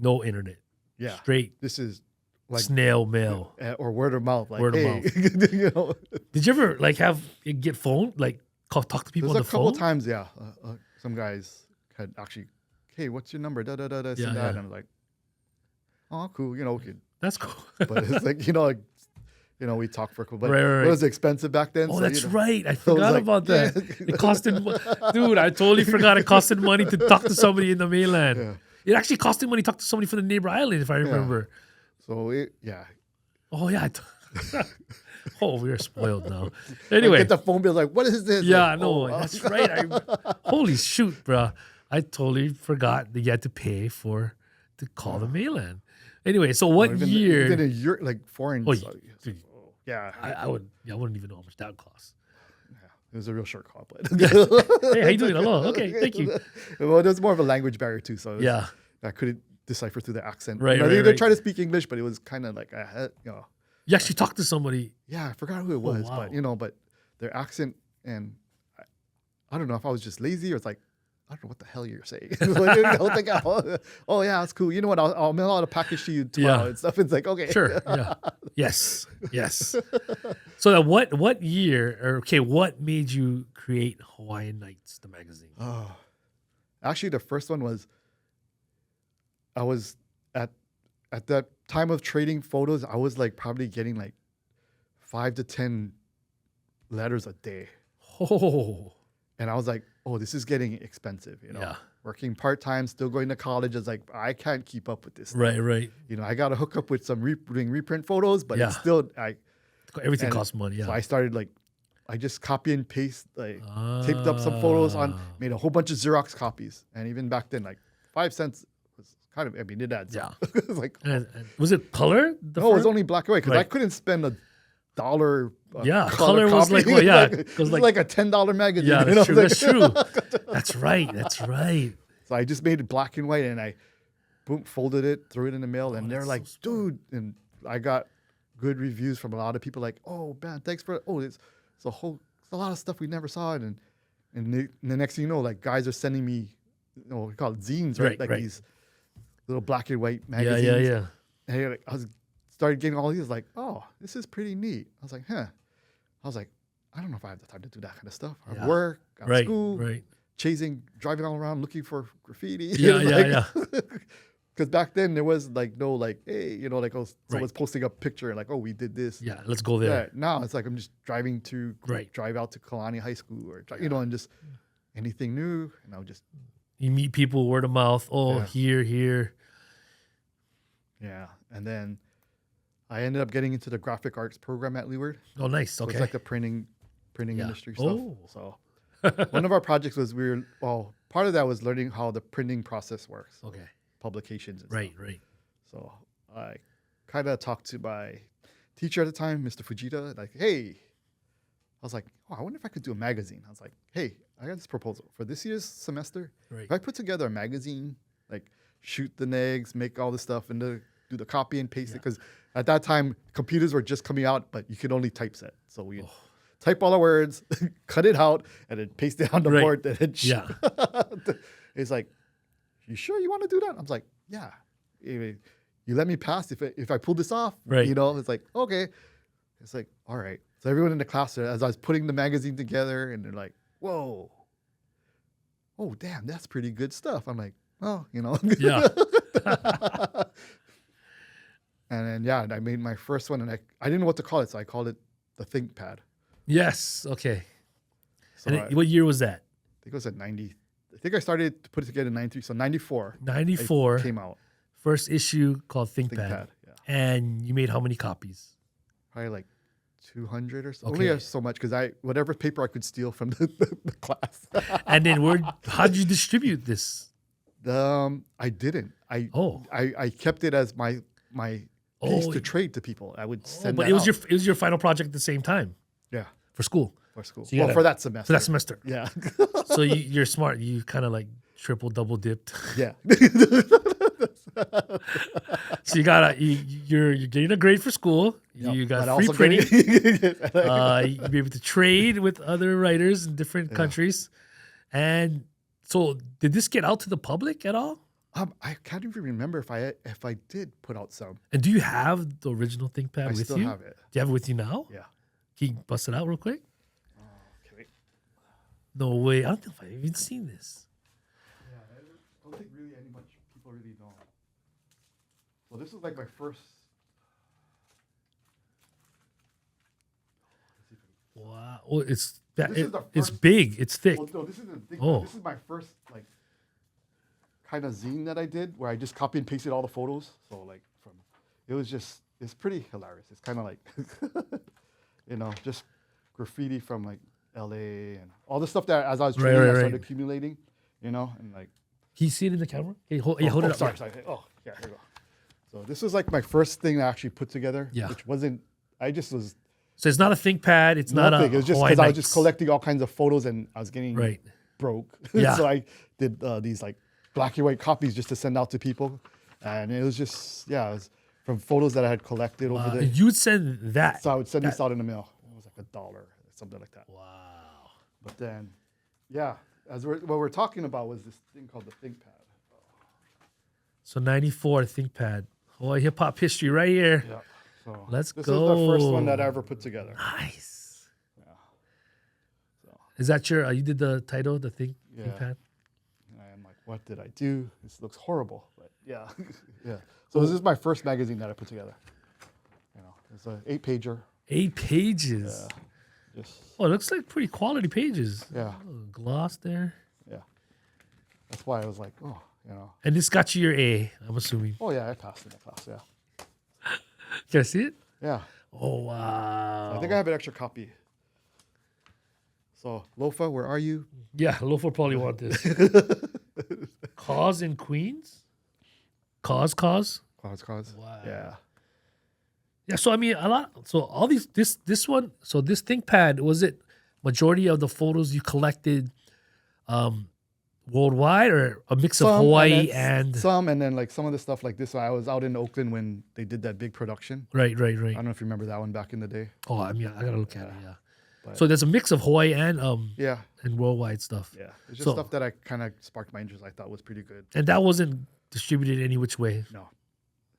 no internet. Yeah. Straight. This is like snail mail or word of mouth. Like, word of mouth. You know. Did you ever like get phone like talk to people on the phone? There's a couple times, yeah. Some guys had actually, hey, what's your number? Da da da da. And I was like, oh, cool. You know, that's cool. But it's like we talked for a couple. But right. it was expensive back then. Oh, so, that's right. I forgot about that. It costed, dude. I totally forgot it costed money to talk to somebody in the mainland. Yeah. It actually costed money to talk to somebody from the neighbor island, if I remember. So Oh yeah. Oh, we're spoiled now. Anyway, get the phone bill like, what is this? Yeah, like, no, that's right. Holy shoot, bro! I totally forgot that you had to pay to call the mainland. Anyway, so what year? Even a year, like foreign. Oh, dude, yeah. I wouldn't even know how much that would cost. Yeah, it was a real short call, but hey, how you doing? Hello. Okay, thank you. Well, there's more of a language barrier too, so I couldn't decipher through the accent. Right, they tried to speak English, but it was kind of like You actually talked to somebody. Yeah, I forgot who it was, wow. but their accent, and I don't know if I was just lazy or it's like, I don't know what the hell you're saying. Oh yeah, that's cool. You know what? I'll mail out a package to you tomorrow and stuff. It's like, okay, sure, yeah, yes. So that what year or what made you create Hawaiian Knights, the magazine? Oh, actually, the first one was I was at that time of trading photos. I was like probably getting like 5 to 10 letters a day. Oh. And I was like, oh, this is getting expensive, you know. Yeah. Working part-time, still going to college. I was like, I can't keep up with this stuff. Right. You know, I got to hook up with some doing reprint photos, but it's still, everything costs money, So I started I just copy and paste, taped up some photos made a whole bunch of Xerox copies. And even back then, 5 cents was kind of, it adds up. It was like, and was it color? No, it was only black and white because I couldn't spend $1. Color was like, it was like a $10 magazine. Yeah, that's true. That's true. That's right. So I just made it black and white, and I folded it, threw it in the mail, and they're like, dude, and I got good reviews from a lot of people. Like, oh man, thanks for it's a lot of stuff we never saw, and the next thing you know, like guys are sending me, we call it zines, right? These little black and white magazines. Yeah. And started getting all these, like, oh, this is pretty neat. I was like, I don't know if I have the time to do that kind of stuff. I work, I'm at school, driving all around looking for graffiti. Yeah. Because back then there was no hey, someone's posting a picture like, oh, we did this. Yeah, let's go there. Yeah, now it's like I'm just driving to drive out to Kalani High School or and just anything new, and I'll just you meet people word of mouth. Oh, here. Yeah, and then I ended up getting into the graphic arts program at Leeward. Oh, nice. So it's like the printing industry stuff. So one of our projects was part of that was learning how the printing process works. Okay. Publications. And Right, stuff. right. So I kind of talked to my teacher at the time, Mr. Fujita, like, hey, I was like, oh, I wonder if I could do a magazine. I was like, hey, I got this proposal for this year's semester. Right. If I put together a magazine, like shoot the negs, make all this stuff, and do the copy and paste it, because at that time computers were just coming out, but you could only typeset. So we type all the words, cut it out, and then paste it on the board. And then it's like, you sure you want to do that? I was like, yeah. You let me pass if I pull this off. Right. You know, it's like, okay. It's like, all right. So everyone in the class, as I was putting the magazine together, and they're like, whoa. Oh, damn, that's pretty good stuff. I'm like, oh, you know. Yeah. And then, I made my first one, and I didn't know what to call it, so I called it the ThinkPad. Yes. Okay. So And what year was that? I think it was at 90. I think I started to put it together in 93. So 94. 94. It came out. First issue called ThinkPad. ThinkPad, yeah. And you made how many copies? Probably like 200 or so. Okay. Only so much because whatever paper I could steal from the class. And then how did you distribute this? I didn't. I kept it as my piece to trade to people. I would send but that it was out. it was your final project at the same time Yeah. for school. For school. So For that semester. For that semester. Yeah. So you're smart. You kind of like double dipped. Yeah. So you're getting a grade for school. Yep. You got But free also printing. You'd be able to trade with other writers in different countries. And so did this get out to the public at all? I can't even remember if I did put out some. And do you have the original ThinkPad with you? I still have it. Do you have it with you now? Yeah. Can you bust it out real quick? Okay. No way. I don't know if I've even seen this. Yeah, I don't think really people really know. So this is like my first. Wow. Well, it's This is the it's first- big. It's thick. Well, no, this is the thing. Oh. This is my first like kind of zine that I did where I just copy and pasted all the photos. So like it's pretty hilarious. It's kind of like just graffiti from like LA and all the stuff that as I was training I started accumulating, and like. Can you see it in the camera? Okay, hold it up. Sorry. Oh, yeah, here we go. So this was like my first thing I actually put together. Yeah. Which wasn't. I just was. So it's not a ThinkPad. It's not a. It was just Hawaiian because I was Knights. just collecting all kinds of photos and I was getting broke. Yeah. So I did these like black and white copies just to send out to people, and it was just it was from photos that I had collected over there. And you'd send that. So I would send these out in the mail. It was like $1, something like that. Wow. But then, what we're talking about was this thing called the ThinkPad. So 94 ThinkPad. Hawaiʻi Hip-Hop History right here. Yeah. So Let's this go. is the first one that I ever put together. Nice. Yeah. So Is that you did the title, the ThinkPad? and I'm like, what did I do? This looks horrible. But yeah. Yeah. So this is my first magazine that I put together. It's an 8-pager. 8 pages. Yeah. Just Oh, it looks like pretty quality pages. yeah. Gloss there. Yeah. That's why I was like, And this got you your A, I'm assuming. Oh yeah, I passed in the class, yeah. Can I see it? Yeah. Oh, wow. I think I have an extra copy. So, Lofa, where are you? Yeah, Loaf will probably want this. Cause in Queens? Cause? Cause. Wow. Yeah. Yeah, so I mean, a lot. So all these, this one, so this ThinkPad, was it majority of the photos you collected worldwide or a mix of Hawaii and some, and then like some of the stuff like this. I was out in Oakland when they did that big production. Right. I don't know if you remember that one back in the day. Oh, I mean, I gotta look at it. Yeah. But- So there's a mix of Hawaii and Yeah. and worldwide stuff. Yeah. It's just So- stuff that I kind of sparked my interest. I thought was pretty good. And that wasn't distributed any which way. No.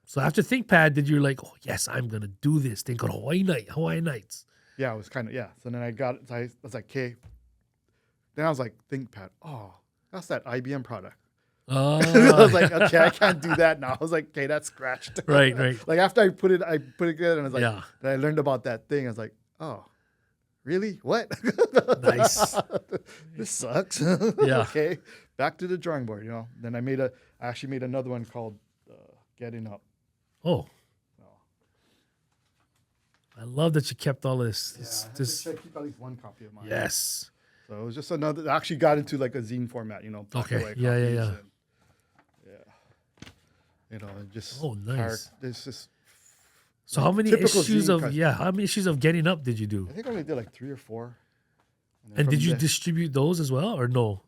So after ThinkPad, did you like, oh yes, I'm gonna do this thing called Hawaiian Knights? Yeah, it was kind of So then I was like, okay. Then I was like, ThinkPad. Oh, that's that IBM product. I was like, okay, I can't do that now. I was like, okay, that's scratched. Right. Like after I put it together, and I was like, Yeah. then I learned about that thing. I was like, oh, really? What? Nice. This sucks. Yeah. Okay, back to the drawing board. Then I actually made another one called Getting Up. Oh. I love that you kept all this. Yeah, I have This to keep at least one copy of mine. yes. So it was just another. I actually got into like a zine format, black Okay. and white Yeah. copies Yeah. and, and just Oh, nice. It's just So how many typical issues zine cut. how many issues of Getting Up did you do? I think I only did like 3 or 4. then And from did you there- distribute those as well or no?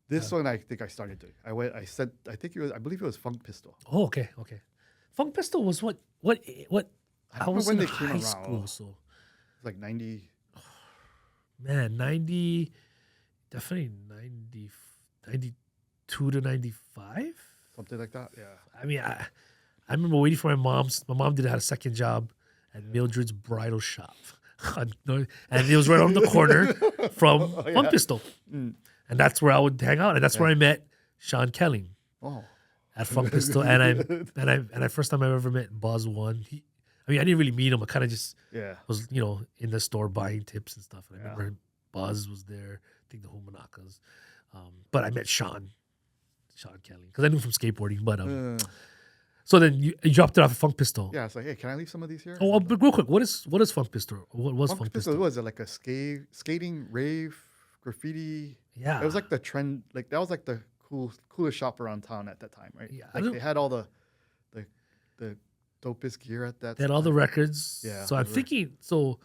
This one I think I started doing. I believe it was Funk Pistol. Oh, okay. Funk Pistol was what I don't was know when in they came high around. school, so It's like 90. man, 90, definitely 90, 92 to 95. Something like that. Yeah. I mean, I remember waiting for my mom did have a second job at Mildred's Bridal Shop. And it was right on the corner from Funk Pistol. And that's where I would hang out. And that's where I met Sean Kelling Oh. at Funk Pistol. And I first time I ever met Buzz One. I didn't really meet him. I kind of just was, in the store buying tips and stuff. And I remember Buzz was there. I think the Humanakas. But I met Sean Kelly because I knew him from skateboarding. But so then you dropped it off at Funk Pistol. Yeah, it's like, hey, can I leave some of these here? Oh, but real quick, what is Funk Pistol? What was Funk Pistol? Pistol? Was it like a skating rave graffiti? Yeah, It was like the trend. Like that was like the coolest shop around town at that time, right? Yeah, Like they had all the dopest gear at that. they had all the records. Yeah, So I'm they were- thinking. So,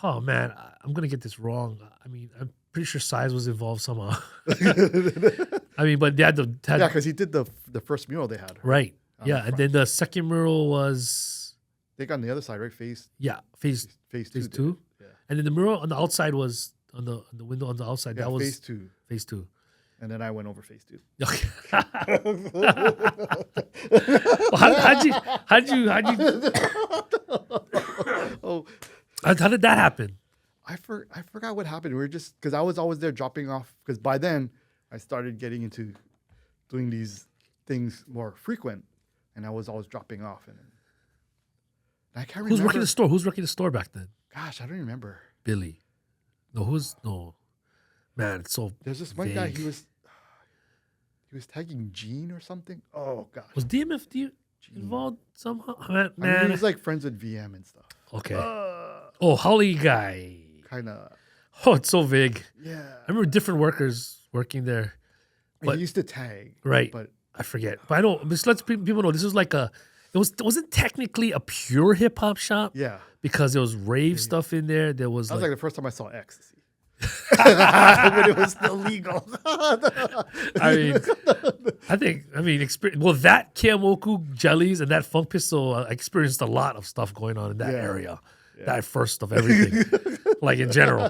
oh man, I'm gonna get this wrong. I'm pretty sure size was involved somehow. But they had Yeah, because he did the first mural they had. right. on Yeah, the and front. then the second mural was They got on the other side, right? Phase phase two. phase did two, it. Yeah. and then the mural on the outside was on the window on the outside. Yeah, that was phase 2. phase 2. And then I went over phase 2. Okay. how'd you Oh, how did that happen? I forgot what happened. We were just because I was always there dropping off. Because by then I started getting into doing these things more frequent, and I was always dropping off. And I can't remember. Who's working the store? Who's working the store back then? Gosh, I don't remember. Billy. No. Man, it's so There's this one guy. vague. He was tagging Gene or something. Oh gosh. Was DMFD involved somehow? Man, I mean, he was like friends with VM and stuff. okay. Oh, Holly guy. Kind of. Oh, it's so vague. Yeah. I remember different workers working there. He But- used to tag. Right. But I forget. But I don't. Just let people know this is like it wasn't technically a pure hip hop shop yeah. because there was rave stuff in there. There was That was like, like the first time I saw ecstasy. When it was still legal. That Kiamoku jellies and that Funk Pistol experienced a lot of stuff going on in that Yeah. area. That first of everything, like in general.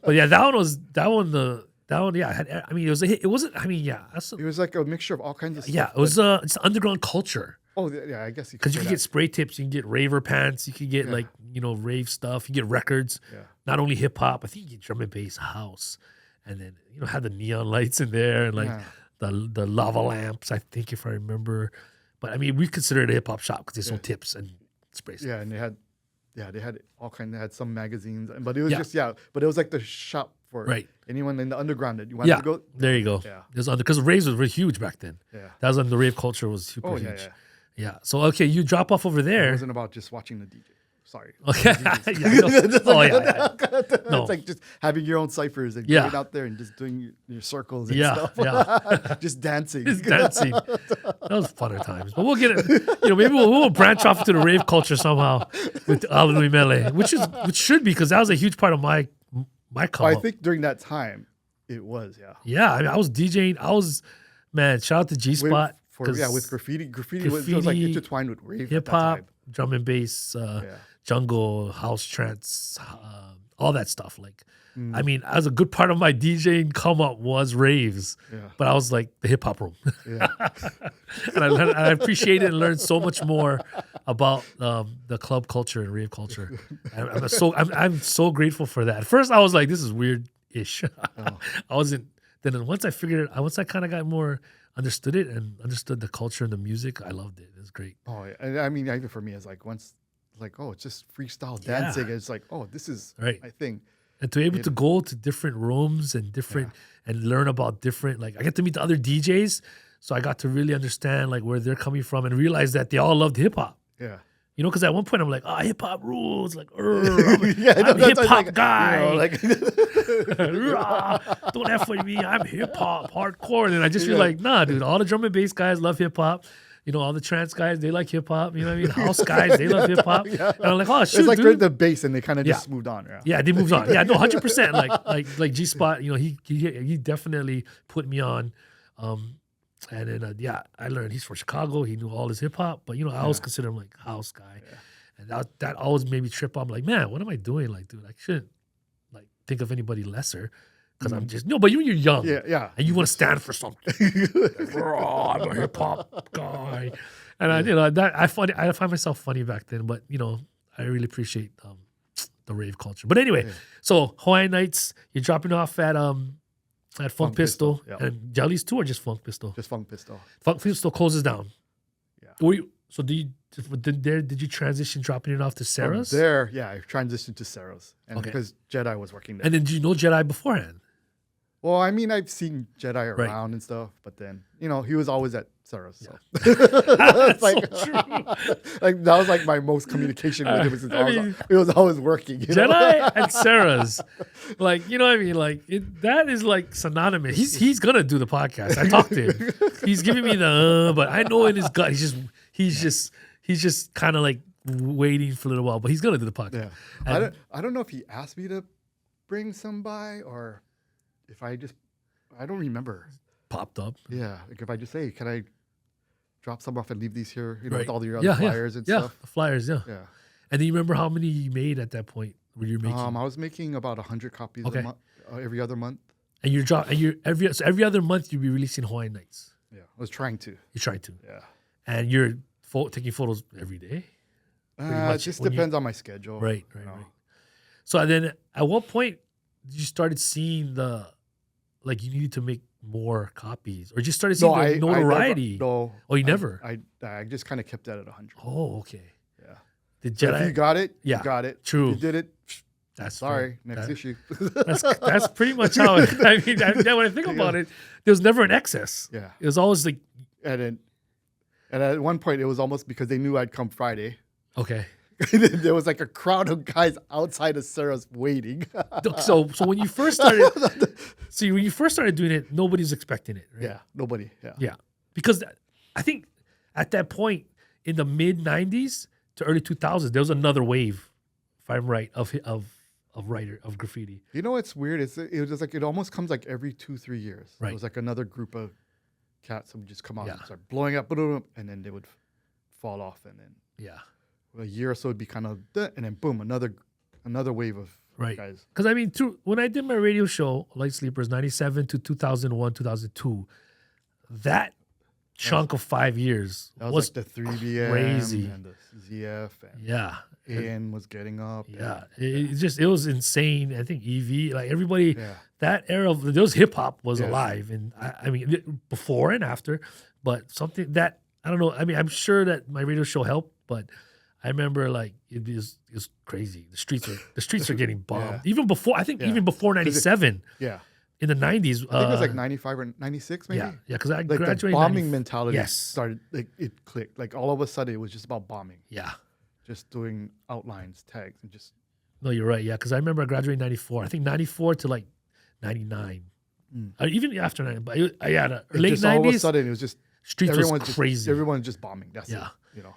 But yeah, that one. Yeah, it was a hit. It wasn't. That's It was like a mixture of all kinds of stuff. yeah. It was it's underground culture. Oh, yeah, I guess Because you say can get that. spray tips, you can get raver pants, you can get rave stuff, you get records. Yeah. Not only hip hop, I think you get drum and bass, house, and then have the neon lights in there and like Yeah. the lava lamps. I think if I remember, but we consider it a hip hop shop because they sold tips and sprays. Yeah, and they had all kinds. They had some magazines, but it was Yeah. but it was like the shop for Right. anyone in the underground that you wanted to go. There you go. Yeah. Because raves was really huge back then. Yeah. That was when the rave culture was super Oh huge. yeah. Yeah. So okay, you drop off over It there. wasn't about just watching the DJ. Sorry. Okay. No. It's like just having your own ciphers and Yeah. going out there and just doing your circles and Yeah, stuff. yeah. Just dancing. It's dancing. That was funner times. But we'll get it. Maybe we'll branch off to the rave culture somehow with ALANUI MELE, which should be because that was a huge part of my come I up. think during that time, it was, yeah. Yeah, I was DJing. Shout out to G Spot. With graffiti. Graffiti was like Graffiti, intertwined with rave hip at that hop, time. drum and bass, jungle, house trance, all that stuff. Like, as a good part of my DJing come up was raves, but I was like the hip hop room, Yeah. and I appreciated and learned so much more about the club culture and rave culture. And I'm so grateful for that. At first, I was like, this is weird-ish. I wasn't. Then once I figured it, once I kind of got more understood it and understood the culture and the music, I loved it. It was great. Oh, yeah. And I mean, even for me, it's like it's just freestyle dancing. It's like, oh, this is Right. my thing. And to be able to go to different rooms and and learn about different, like I get to meet the other DJs, so I got to really understand like where they're coming from and realize that they all loved hip hop. Yeah. You know, because at one point I'm like, oh, hip hop rules. Like, I'm a that's hip hop like, guy. You know, Rah, don't F with me. I'm hip hop, hardcore. And I just feel like, nah, dude. All the drum and bass guys love hip hop. You know, all the trance guys, they like hip hop. You know what I mean? House guys, they love hip hop. Yeah. And I'm like, oh, shoot, it's like dude. the bass, and they kind of just moved on. Yeah, they moved on. Yeah, no, 100%. Like G Spot. You know, he definitely put me on. And then I learned he's from Chicago. He knew all his hip hop, but you know, I always consider him like house guy. Yeah. And that always made me trip. I'm like, man, what am I doing? Like, dude, I shouldn't like think of anybody lesser because I'm just but when you're young, and you want to stand for something. I'm a hip hop guy, and I find myself funny back then. But you know, I really appreciate the rave culture. But anyway, so Hawaiian Knights, you're dropping off at Funk Pistol, and Jellies too, or just Funk Pistol? Just Funk Pistol. Funk Pistol closes down. Yeah. So did you transition dropping it off to Sarah's? I transitioned to Sarah's, and because Jedi was working there. And then did you know Jedi beforehand? Well, I mean, I've seen Jedi around and stuff, but then you know he was always at Sarah's. So. That's like, so true. Like that was like my most communication with him since it was always working. You Jedi know? and Sarah's, like you know what I mean. Like that is like synonymous. He's gonna do the podcast. I talked to him. He's giving me the, but I know in his gut he's just kind of like waiting for a little while, but he's gonna do the podcast. Yeah. I don't know if he asked me to bring some by or if I don't remember. Popped up. Yeah, like if I just say, can I drop some off and leave these here, you know, with all your other flyers and stuff. The flyers, yeah. And do you remember how many you made at that point? Were you making? I was making about 100 copies a month, every other month. And every other month you'd be releasing Hawaiian Knights. Yeah, I was trying to. You're trying to. Yeah. And you're taking photos every day. It just depends on my schedule. Right. So then, at what point did you started seeing you needed to make more copies, or just started seeing the notoriety? You never. I just kind of kept that at 100. Oh, okay. Yeah. Did Jedi? If you got it, you got it. True. If you did it. That's sorry. Next issue. That's pretty much how. When I think about it, there was never an excess. Yeah. It was always like. And at one point, it was almost because they knew I'd come Friday. Okay. There was like a crowd of guys outside of Sarah's waiting. So when you first started, doing it, nobody's expecting it, right? Yeah, nobody. Yeah. Because I think at that point in the mid '90s to early 2000s, there was another wave, if I'm right, of graffiti. You know what's weird? It was just like it almost comes like every 2-3 years. Right. It was like another group of cats that would just come out and start blowing up, and then they would fall off, and then a year or so would be kind of, and then boom, another wave of guys. Because I mean, when I did my radio show, Light Sleepers, 97 to 2001, 2002, that chunk of 5 years was like the 3BM crazy, and the ZF, and AN was getting up. It was insane. I think EV, like everybody, that era of those hip hop was alive, and I mean before and after, but something that I don't know. I mean, I'm sure that my radio show helped, but I remember like it was crazy. The streets are getting bombed even before. I think even before '97. In the 90s. I think it was like 95 or 96 maybe. Yeah, because I like graduated. The bombing mentality started. Like it clicked. Like all of a sudden it was just about bombing. Yeah. Just doing outlines, tags, and just. No, you're right. Yeah, because I remember I graduated in '94. I think '94 to like '99. Even after 90, but late '90s. All of a sudden it was just streets was crazy. Everyone's just bombing. That's it. You know.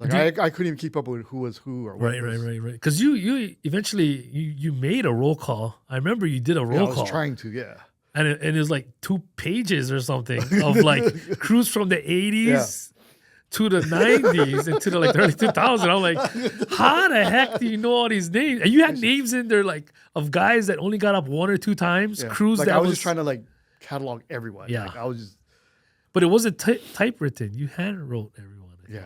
Like I couldn't even keep up with who was who or what. Right. Because you eventually you made a roll call. I remember you did a roll call. I was trying to, And it was like 2 pages or something of like crews from the 80s to the 90s and to the like early 2000s. I'm like, how the heck do you know all these names? And you had names in there like of guys that only got up 1 or 2 times. Crews like that I was just trying to like catalog everyone. Yeah. Like I was just. But it wasn't typewritten. You hand wrote everyone.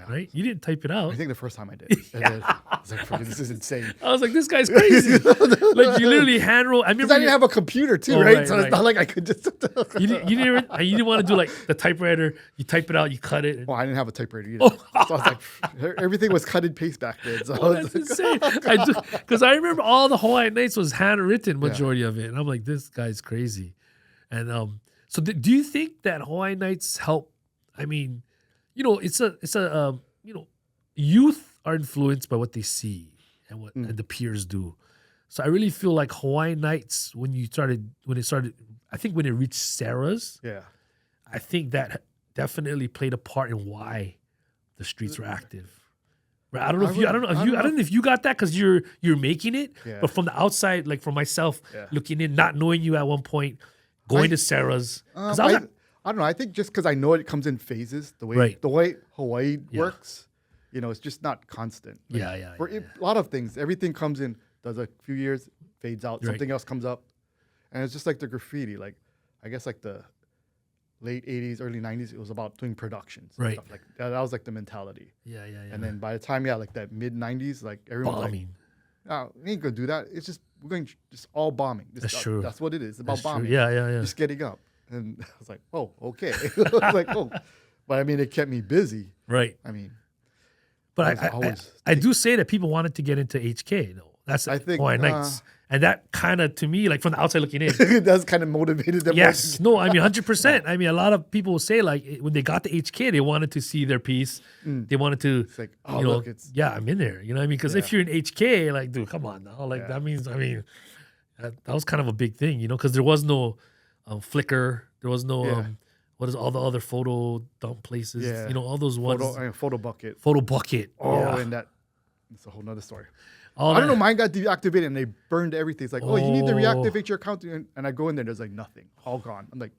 Right? You didn't type it out. I think the first time I did. And then I was like, this is insane. I was like, this guy's crazy. Like you literally hand wrote. I remember I didn't have a computer too, right? So it's not like I could just. you didn't want to do like the typewriter. You type it out, you cut it. Well, I didn't have a typewriter either. So I was like, everything was cut and paste back then. So that's insane. Because I remember all the Hawaiian Knights was handwritten, majority of it, and I'm like, this guy's crazy. And so do you think that Hawaiian Knights help? I mean. You know, it's a youth are influenced by what they see and what and the peers do. So I really feel like Hawaiian Knights, when it started, I think when it reached Sarah's, Yeah. I think that definitely played a part in why the streets were active. Right? I don't know if you got that because you're making it, Yeah. but from the outside, like for myself, Yeah. looking in, not knowing you at one point, going to Sarah's. 'Cause I was like, I don't know. I think just because I know it comes in phases, the way Right. Hawaii Yeah. works, it's just not constant. Like, Yeah. For a lot of things, everything comes in, does a few years, fades out, Right. something else comes up, and it's just like the graffiti. Like I guess like the late '80s, early '90s, it was about doing productions. and Right. stuff. Like that was like the mentality. Yeah. And then by the time like that mid '90s, like everyone's like, Bombing. "No, we ain't gonna do that. It's just we're going just all bombing. That's true. That's what it is. It's about That's true. bombing. Yeah. Just getting up." And I was like, "Oh, okay." I was like, "Oh," but I mean, it kept me busy. Right. I mean, But I was always I do say that people wanted to get into HK though. That's I think, Hawaiian Knights. And that kind of, to me, like from the outside looking in. that's kind of motivated them. Yes. No, I mean, 100%. I mean, a lot of people will say like when they got to HK, they wanted to see their piece. They wanted to, It's like, oh, look, it's I'm in there. You know what I mean? Because if you're in HK, like, dude, come on now. Like, Yeah. that means, I mean, that was kind of a big thing, because there was no Flickr. There was no, Yeah. what is all the other photo dump places? Yeah. All those ones. photo bucket. Photo bucket. Oh, yeah. and that's a whole nother story. All I don't that- know. Mine got deactivated and they burned everything. It's like, oh, you need to reactivate your account. And I go in there, there's like nothing, all gone. I'm like,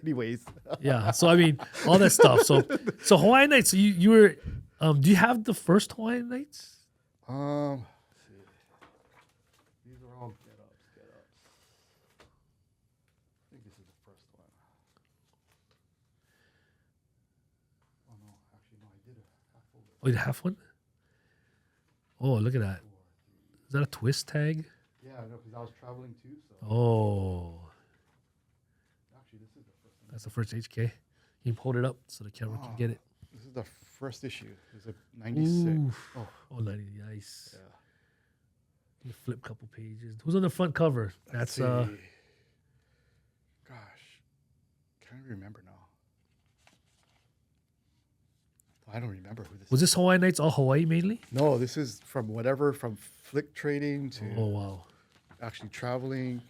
anyways. Yeah. So I mean, all that stuff. So Hawaiian Knights. So you were. Do you have the first Hawaiian Knights? Let's see. These are all get ups. I think this is the first one. Oh no, actually no, I did a half folder. Oh, you have one? Oh, look at that. Is that a twist tag? Yeah, I know, because I was traveling too. So Oh, actually, this is the first one. that's the first HK. You can hold it up so the camera can get it. This is the first issue. It's a 96. Ooh. Oh, Oh, nice. yeah. You flip a couple pages. Who's on the front cover? Let's That's see. Gosh, can't remember now. I don't remember who this was is. this Hawaiian Knights all Hawaii mainly? No, this is from flick trading to Oh wow. actually traveling.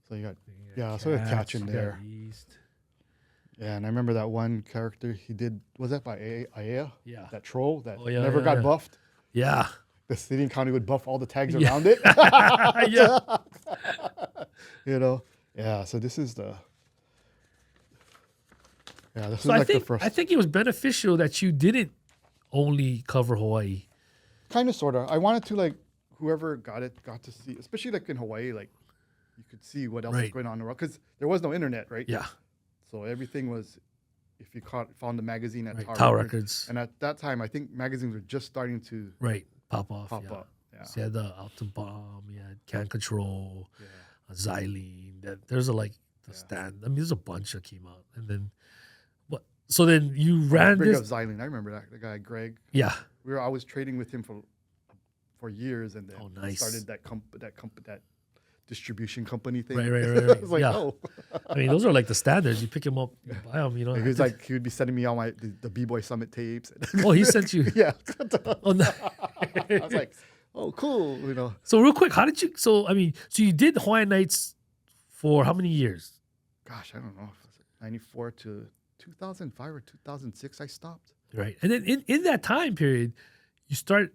So you got sort of catch in you got there. East. Yeah, and I remember that one character he did. Was that by Aya? Yeah. That troll that Oh, yeah, never yeah, got yeah. buffed. Yeah. The city and county would buff all the tags Yeah. around it. Yeah. Yeah. So this is the. Yeah, this is So like the first. I think it was beneficial that you didn't only cover Hawaii. Kind of, sort of. I wanted to whoever got to see, especially like in Hawaii, like you could see what else was Right. going on in the world because there was no internet, right? Yeah. So everything was, if you found the magazine at Right. Tower Tower Records. and at that time I think magazines were just starting to Right. Pop off. pop yeah. up. Yeah. So you had the Alton Bomb, you had Can Control, Yeah. Xylene. There's the Yeah. stand. I mean, there's a bunch that came out. And then what? So then you ran Bring up this. Xylene. I remember that the guy Greg. Yeah. I was trading with him for years, and then Oh, nice. started that distribution company thing. Right. I was like, Yeah. oh. I mean, those are like the standards. You pick them up, you buy them. He was like, he would be sending me all the B-Boy Summit tapes. oh, he sent you. Yeah. Oh, no. I was like, oh, cool. So real quick, how did you? So you did Hawaiian Knights for how many years? Gosh, I don't know. 94 to 2005 or 2006, I stopped. Right, and then in that time period, you started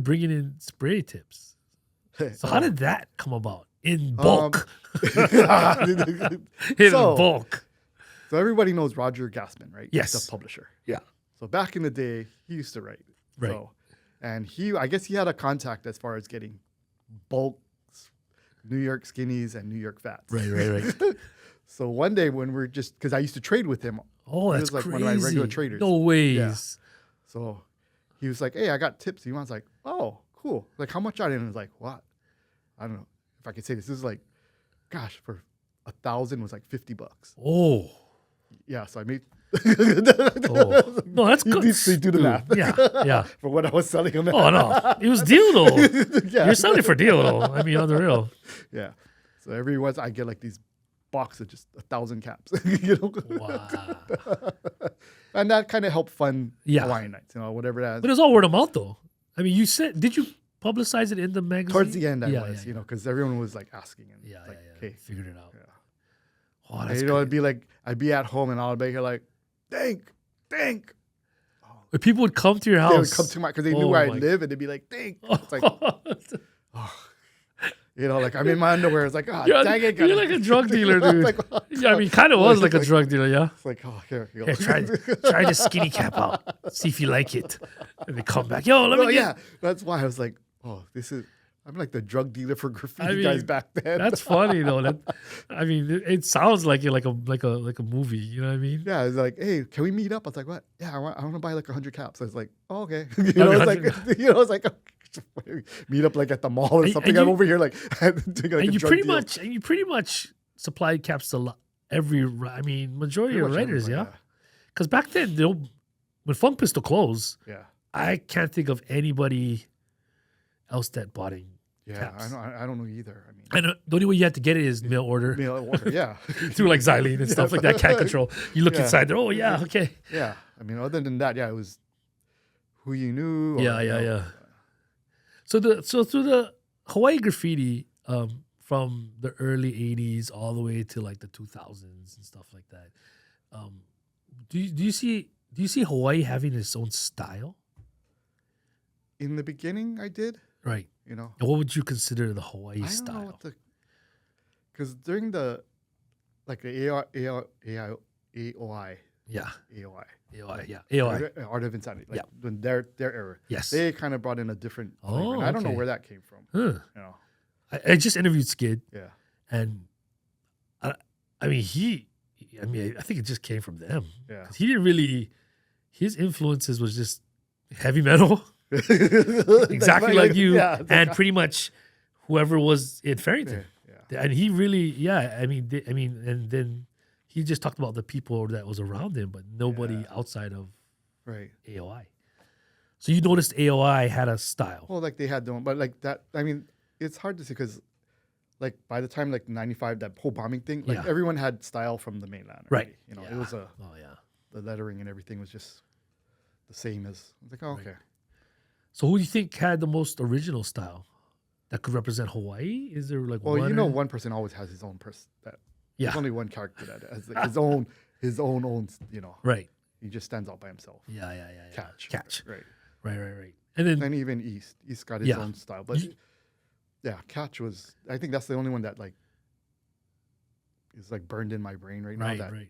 bringing in spray tips. So how did that come about in bulk? In So- bulk. So everybody knows Roger Gassman, right? Yes. The publisher. Yeah. So back in the day, he used to write. Right. So, and I guess he had a contact as far as getting bulk New York skinnies and New York fats. Right. So one day when we're because I used to trade with him. Oh, He that's was like crazy. one of my regular traders. No ways. Yeah. So he was like, hey, I got tips. He was like, oh, cool. Like, how much are they? And I was like, what? I don't know if I could say this. This is like, gosh, for 1,000 was like $50. Oh. Yeah. So I made. Oh. No, that's You good. need to do the Dude, math. Yeah. For what I was selling him. Oh no, it was deal though. Yeah. You're selling for deal though. I mean, on the real. Yeah. So every once I get like these box of just 1,000 caps. Wow. and that kind of helped fund Yeah. Hawaiian Knights, whatever that is. But it was all word of mouth, though. I mean, did you publicize it in the magazine? Towards the end, yeah, was, because everyone was like asking, and Yeah, like, yeah. hey, Figured it out. yeah. Oh, And, that's it'd be like I'd be at home and I'll be here like, think. But people would come to your house. They would come to because they knew Oh where I my- live, and they'd be like, think. It's like, like I'm in my underwear. It's like, you're dang it, you're like a drug dealer, dude. Like, Yeah, I mean, kind of was like a like- drug dealer, yeah. it's like, here you go. Here, try this skinny cap out. See if you like it. And they come back. Yo, let me Oh, get. yeah, that's why I was like, I'm like the drug dealer for graffiti guys back then. That's funny though. I mean, it sounds like it like a movie. You know what I mean? Yeah, it's like, hey, can we meet up? I was like, what? Yeah, I want to buy like 100 caps. I was like, oh, okay. It's like, it's like, meet up like at the mall or And- something. and I'm you- over here like, doing, like And a you drug pretty deal. much supplied caps to majority Pretty of much writers, everybody, yeah. Because back then, when Funk Pistol closed, Yeah. I can't think of anybody else that bought it. Yeah, Caps. I don't know either. I mean, And the only way you had to get it is mail order mail order, yeah. through like Xylene and stuff like that. Cat control. You look Yeah. inside there. Oh yeah, okay. Yeah. I mean, other than that, yeah, it was who you knew. Or, Yeah. So through the Hawaii graffiti from the early '80s all the way to like the 2000s and stuff like that. Do you see Hawaii having its own style? In the beginning, I did, Right. And what would you consider the Hawaii I don't style? know what because during the, like the AOI, Yeah. AOI, AOI. Yeah. AOI. Art of Insanity, like Yeah. when their era, Yes. they kind of brought in a different flavor. Oh, And I don't know okay. where that came from. Huh. You know, I just interviewed Skid, yeah, and I mean I think it just came from them. yeah. 'Cause he didn't really. His influences was just heavy metal. Exactly like you, Yeah, it's and like- pretty much whoever was in Farrington. yeah. And he really, and then he just talked about the people that was around him, but nobody outside of Right. AOI. So you noticed AOI had a style. Well, like they had their own, but like that, I mean, it's hard to say because, like, by the time like '95, that whole bombing thing, like Yeah. everyone had style from the mainland, Right. already. It was Oh yeah. the lettering and everything was just the same as. I was like, oh, okay. So who do you think had the most original style that could represent Hawaii? Is there like Well, one? one person always has his own person. Yeah. There's only one character that has like, his own. Right. He just stands out by himself. Yeah. Catch. Right. Right. And then And even East got his Yeah. own style, but yeah, Catch was. I think that's the only one that like is like burned in my brain right now. right.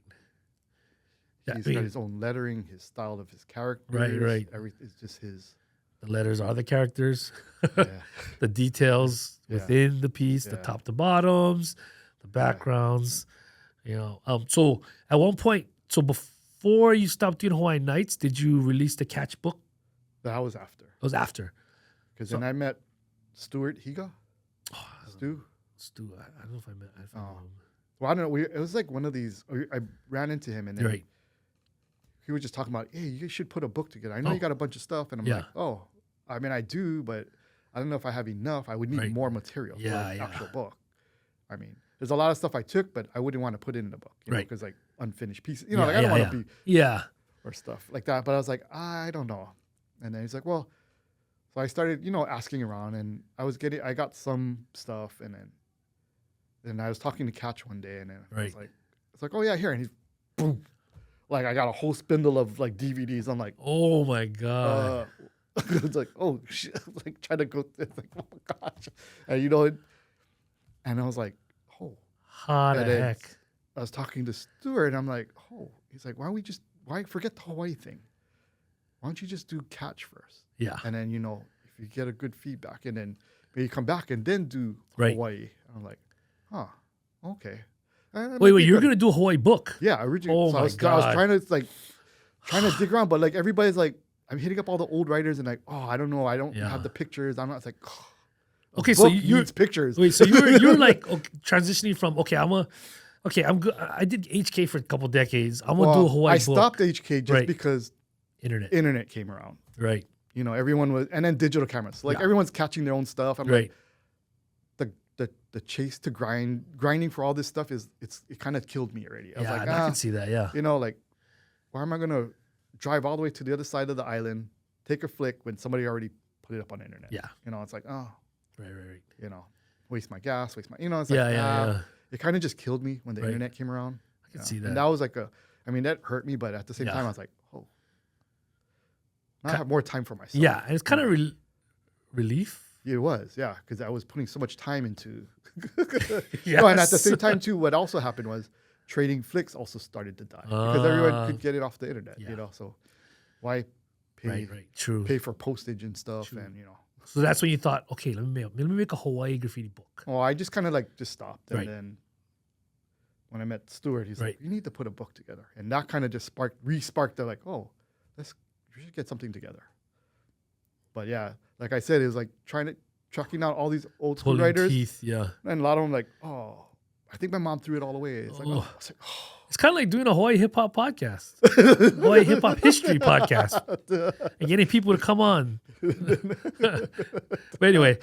Yeah, He's I mean, got his own lettering, his style of his characters. Right. Everything is just his. the letters are the characters. Yeah. The details Yeah. within the piece, the Yeah. top to bottoms, the backgrounds. So at one point, before you stopped doing Hawaiian Knights, did you release the Catch book? That was after. It was after. Because then I met Stuart Higa. Stu. Stu, I don't know if I met. Oh. Well, I don't know. It was like one of these. I ran into him and then Right. he was just talking about, hey, you should put a book together. I know Oh. you got a bunch of stuff. And I'm Yeah. like, oh, I mean, I do, but I don't know if I have enough. I would need Right. more material Yeah, for an yeah. actual book. I mean, there's a lot of stuff I took, but I wouldn't want to put it in the book. Right. Because like unfinished pieces. Yeah, Like I don't want to be. Yeah. Or stuff like that. But I was like, I don't know. And then he's like, well, so I started, asking around and I got some stuff and then I was talking to Catch one day and then I was Right. it's like, oh yeah, here. And he's boom. Like I got a whole spindle of like DVDs. I'm like, Oh my God. it's like, oh shit. Like trying to go it's like, oh my gosh. And I was like, oh. How the and then heck? I was talking to Stuart and I'm like, oh. He's like, why forget the Hawaii thing? Why don't you just do Catch first? Yeah. And then, if you get a good feedback and then maybe come back and then do Right. Hawaii. I'm like, okay. Wait, you're going to do a Hawaii book? Yeah, originally. Oh so my I was God. trying to dig around, but like everybody's like, I'm hitting up all the old writers and like, oh, I don't know. I don't Yeah. have the pictures. I'm not, it's like, Okay, so you needs pictures. Wait, so you're like transitioning from I'm good. I did HK for a couple decades. I'm gonna do a Hawaii I book. stopped HK just Right. because internet came around. Right. Everyone was, and then digital cameras. Like Yeah. everyone's catching their own stuff. I'm Right. like, the chase to grinding for all this stuff it kind of killed me already. I was Yeah, like, I can see that. Yeah. like, why am I gonna drive all the way to the other side of the island, take a flick when somebody already put it up on the internet. Yeah. You know, it's like, oh, Right. you know, waste my gas, waste my, you know, it's Yeah, like, yeah. it kind of just killed me when the Right. internet came around. I can see that. And that was like that hurt me, but at the same Yeah. time, I was like, oh, now I have more time for myself. Yeah, and it's kind of relief. It was, yeah, because I was putting so much time into. Yes. No, and at the same time, too, what also happened was trading flicks also started to die because everyone could get it off the internet, Yeah. you know. So why Right. True. pay for postage and stuff, True. and you know. So that's when you thought, okay, let me make a Hawaii graffiti book. Well, I just kind of like just stopped, and Right. then when I met Stuart, he's Right. like, "You need to put a book together," and that kind of just re-sparked. They're like, "Oh, we should get something together." But yeah, like I said, it was like tracking out all these old school Pulling writers, teeth, yeah. and a lot of them like, "Oh, I think my mom threw it all away." It's like, Oh. it's like, It's kind of like doing a Hawaii hip hop podcast, Hawaii hip hop history podcast, and getting people to come on. But anyway,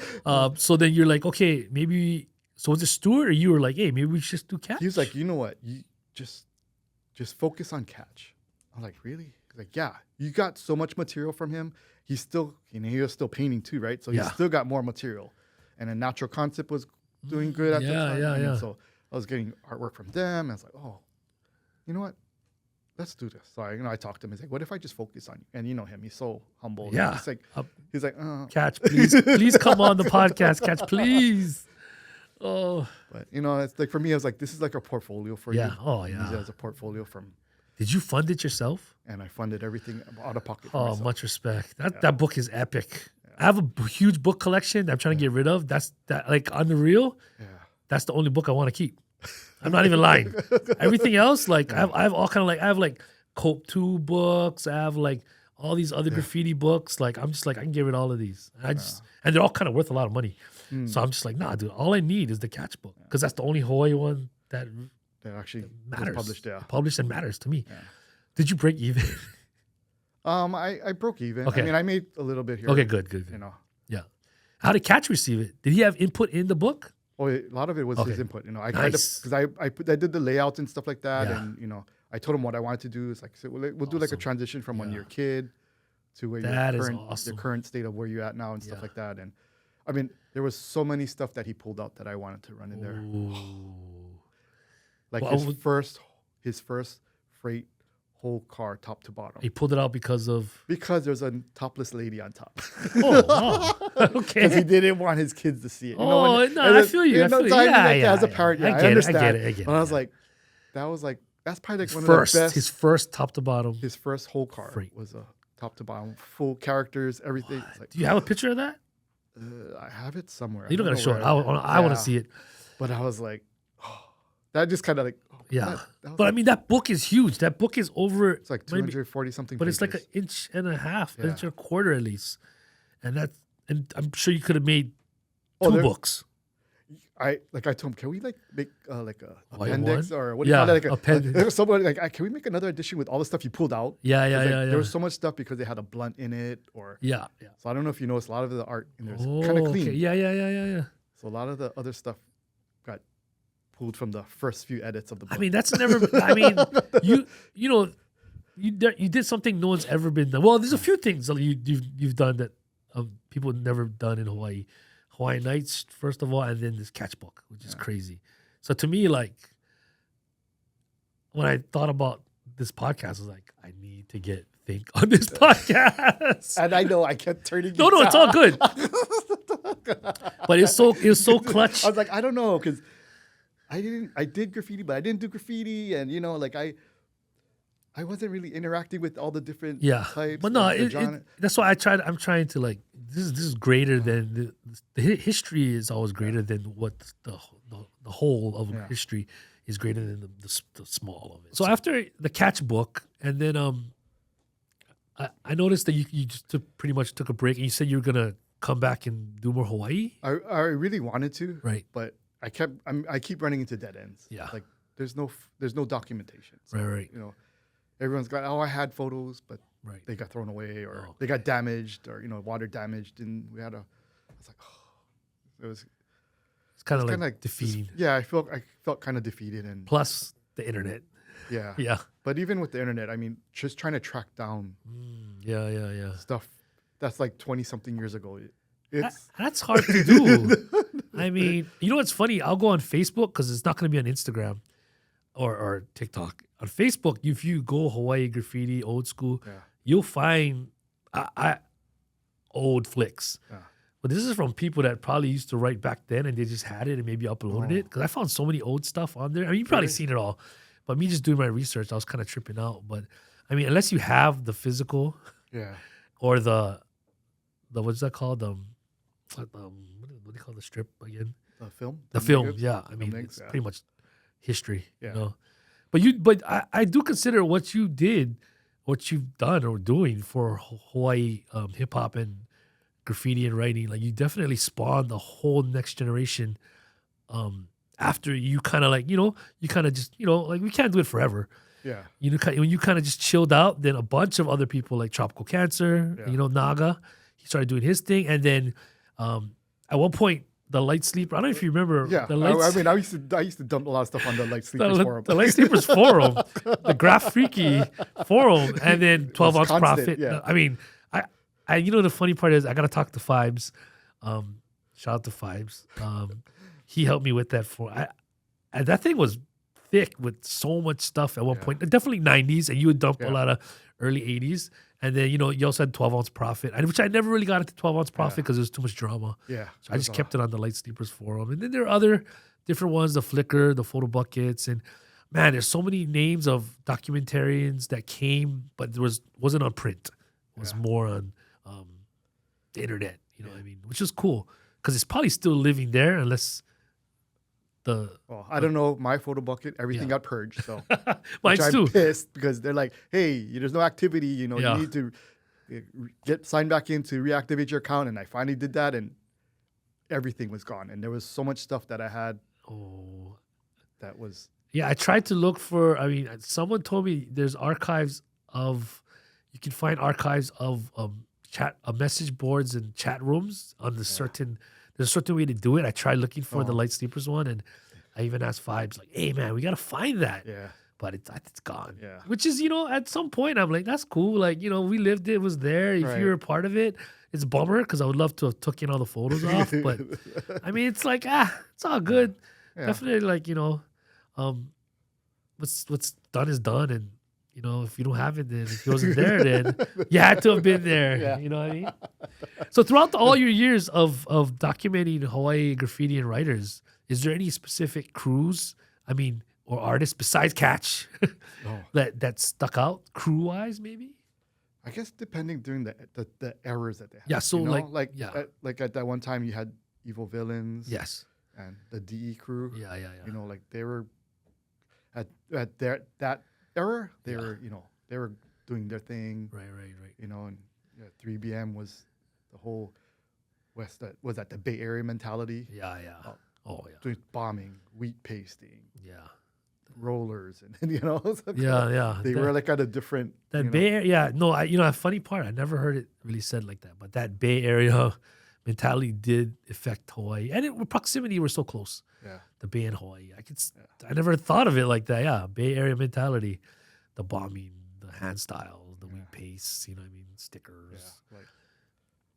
so then you're like, okay, maybe. So was it Stuart or you were like, hey, maybe we should just do catch? He was like, "You know what? You just focus on catch." I'm like, "Really?" He's like, "Yeah, you got so much material from him. He's still, he was still painting too, right? So Yeah. he's still got more material." And then Natural Concept was doing good at the time. Yeah. And so I was getting artwork from them. And I was like, "Oh, you know what? Let's do this." So I talked to him. He's like, "What if I just focus on you?" And you know him; he's so humble. Yeah. He's like, Catch, please come on the podcast. Catch, please. Oh, But it's like for me, I was like, this is like a portfolio for Yeah. you. Oh, Use yeah. it as a portfolio did you fund it yourself? and I funded everything out of pocket. For Oh, myself. much respect. That book is epic. I have a huge book collection that I'm trying to get rid of. That's like on the real. Yeah. That's the only book I want to keep. I'm not even lying. Everything else, like I have all kind of like I have like Cope 2 books. I have like all these other graffiti books. Like I'm just like I can get rid of all of these. And they're all kind of worth a lot of money. So I'm just like, nah, dude. All I need is the catch book because that's the only Hawaii one that That actually matters. was published. Yeah. Published and matters to me. Did you break even? I broke even. Okay. I mean, I made a little bit here. Okay, good. You know, Yeah. How did Catch receive it? Did he have input in the book? a lot of it was Okay. his input. You know, I Nice. because I did the layouts and stuff like that, Yeah. and I told him what I wanted to do. It's like, so we'll do like a Awesome. transition from when Yeah. you're a kid to where That is your awesome. current state of where you're at now and stuff Yeah. like that. And I mean, there was so many stuff that he pulled out that I wanted to run in there. Ooh. Like Well, his first freight whole car top to bottom. He pulled it out because of. Because there's a topless lady on top. Oh, wow. Okay. Because he didn't want his kids to see it. Oh, and no, I feel you. I feel you. so I mean, Yeah, like, yeah, as a yeah. parent, I yeah, I, get it, I understand. get it, I get it, And I was yeah. like, that's probably like one of the best. His first top to bottom. His first whole car Freight. was a top to bottom, full characters, everything. It's like, Do you have a picture of that? I have it somewhere. You don't I gotta know show it. where I want Yeah. to see it. But I was like, that just kind of like, Yeah. that was But I like, mean, that book is huge. That book is over. it's like maybe- 240 something. but it's like an pages. inch and a half, an Yeah. inch and a quarter at least. And I'm sure you could have made Oh, two there- books. I told him, can we like make like a Volume appendix one? or what do you call it? Like appendix. there was somebody like, can we make another edition with all the stuff you pulled out? Yeah. 'Cause, like, There was so much stuff because they had a blunt in it, or Yeah. so I don't know if you noticed a lot of the art in there is Oh, kind of clean. okay. Yeah. So a lot of the other stuff got pulled from the first few edits of the book. I mean, that's never. I mean, you did something no one's ever been done. Well, there's a few things that you've done that people have never done in Hawaii. Hawaiian Knights, first of all, and then this catch book, which is crazy. So to me, like, when I thought about this podcast, I was like, I need to get THNK on this podcast. and I know I kept turning. No, you it's down. all good. But it was so clutch. I was like, I don't know, because I did graffiti, but I didn't do graffiti, and like I wasn't really interacting with all the different types. But no, and the genre. that's why I'm trying to like this is greater than the history is always greater than what the whole of history is greater than the small of it. So after the catch book, and then I noticed that you just pretty much took a break, and you said you were gonna come back and do more Hawaii. I really wanted to, Right. But I keep running into dead ends. Yeah. Like there's no documentation. So, Right. Everyone's got, I had photos, but Right. they got thrown away, or Oh, they got damaged, or water damaged, and I was like, it was It's kind of kinda like defeating. I felt kind of defeated, and Plus the internet. Yeah. Yeah. But even with the internet, I mean, just trying to track down Yeah. stuff that's like 20 something years ago. It's That's hard to do. I mean, you know what's funny? I'll go on Facebook because it's not going to be on Instagram or TikTok. On Facebook, if you go Hawaii graffiti, old school, you'll find old flicks. Yeah. But this is from people that probably used to write back then and they just had it and maybe uploaded it. Because I found so many old stuff on there. I mean, you've probably seen it all. But me just doing my research, I was kind of tripping out. But I mean, unless you have the physical or the what's that called? What do you call the strip again? The film? The film, yeah. I mean, it's pretty much history, you know. But I do consider what you did, what you've done or doing for Hawaii hip hop and graffiti and writing. Like you definitely spawned the whole next generation. After you kind of like, you kind of just, like we can't do it forever. Yeah. When you kind of just chilled out, then a bunch of other people like Tropical Cancer, Naga, he started doing his thing, and then at one point. The Light Sleeper. I don't know if you remember. Yeah, I used to dump a lot of stuff on the Light Sleepers forum. The Light Sleepers forum, the Graffiti forum, and then 12 Ounce Profit. Yeah. I mean, I the funny part is I gotta talk to Fibes. Shout out to Fibes. He helped me with that and that thing was thick with so much stuff at one point. Definitely 90s, and you would dump a lot of early 80s. And then, you also had 12 Ounce Profit, which I never really got into 12 Ounce Profit because there was too much drama. Yeah. So I just kept it on the Light Sleepers forum. And then there are other different ones, the Flickr, the Photo Buckets. And man, there's so many names of documentarians that came, but wasn't on print. It was more on the internet, you know what I mean? Which is cool because it's probably still living there unless I don't know, my Photo Bucket, everything got purged. So Mine too. I'm pissed because they're like, hey, there's no activity. You need to get signed back in to reactivate your account. And I finally did that, and everything was gone. And there was so much stuff that I had. That was. Yeah, I tried to look for. I mean, someone told me there's archives of. You can find archives of message boards and chat rooms on the certain. There's a certain way to do it. I tried looking for the Light Sleepers one, and I even asked Vibes, like, hey, man, we got to find that. Yeah. But it's gone. Yeah. Which is, at some point, I'm like, that's cool. Like, we lived it, was there. If you were a part of it, it's a bummer because I would love to have taken all the photos off. But, I mean, it's like, it's all good. Yeah. Definitely, like, what's done is done. And, if you don't have it, then if it wasn't there, then you had to have been there. Yeah. You know what I mean? So throughout all your years of documenting Hawaii graffiti and writers, is there any specific crews, or artists besides Catch that stuck out crew-wise, maybe? I guess depending during the eras that they had. Yeah, so like at that one time you had Evil Villains. Yes. And the DE crew. Yeah. Like they were at that era, they were, they were doing their thing. Right. And 3BM was the whole West, was that the Bay Area mentality. Yeah. Doing bombing, wheat pasting. Yeah. Rollers and they were like at a different Bay Area. Yeah, no, a funny part, I never heard it really said like that, but that Bay Area mentality did affect Hawaii, and proximity, we're so close. Yeah, the Bay and Hawaii. I never thought of it like that. Yeah, Bay Area mentality, the bombing, the hand style, the wheat paste. Stickers. Yeah,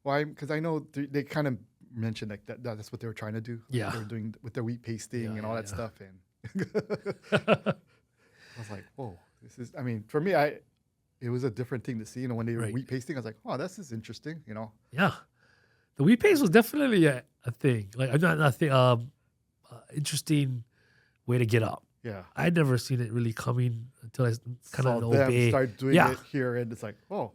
why? Because I know they kind of mentioned like that's what they were trying to do. Yeah, they were doing with their wheat pasting and all that stuff. And I was like, whoa, this is. For me, it was a different thing to see. When they were wheat pasting, I was like, oh, this is interesting. Yeah. The wheat paste was definitely a thing. Like not a thing. Interesting way to get up. Yeah, I'd never seen it really coming until I kind of obey. Start doing it here, and it's like, oh,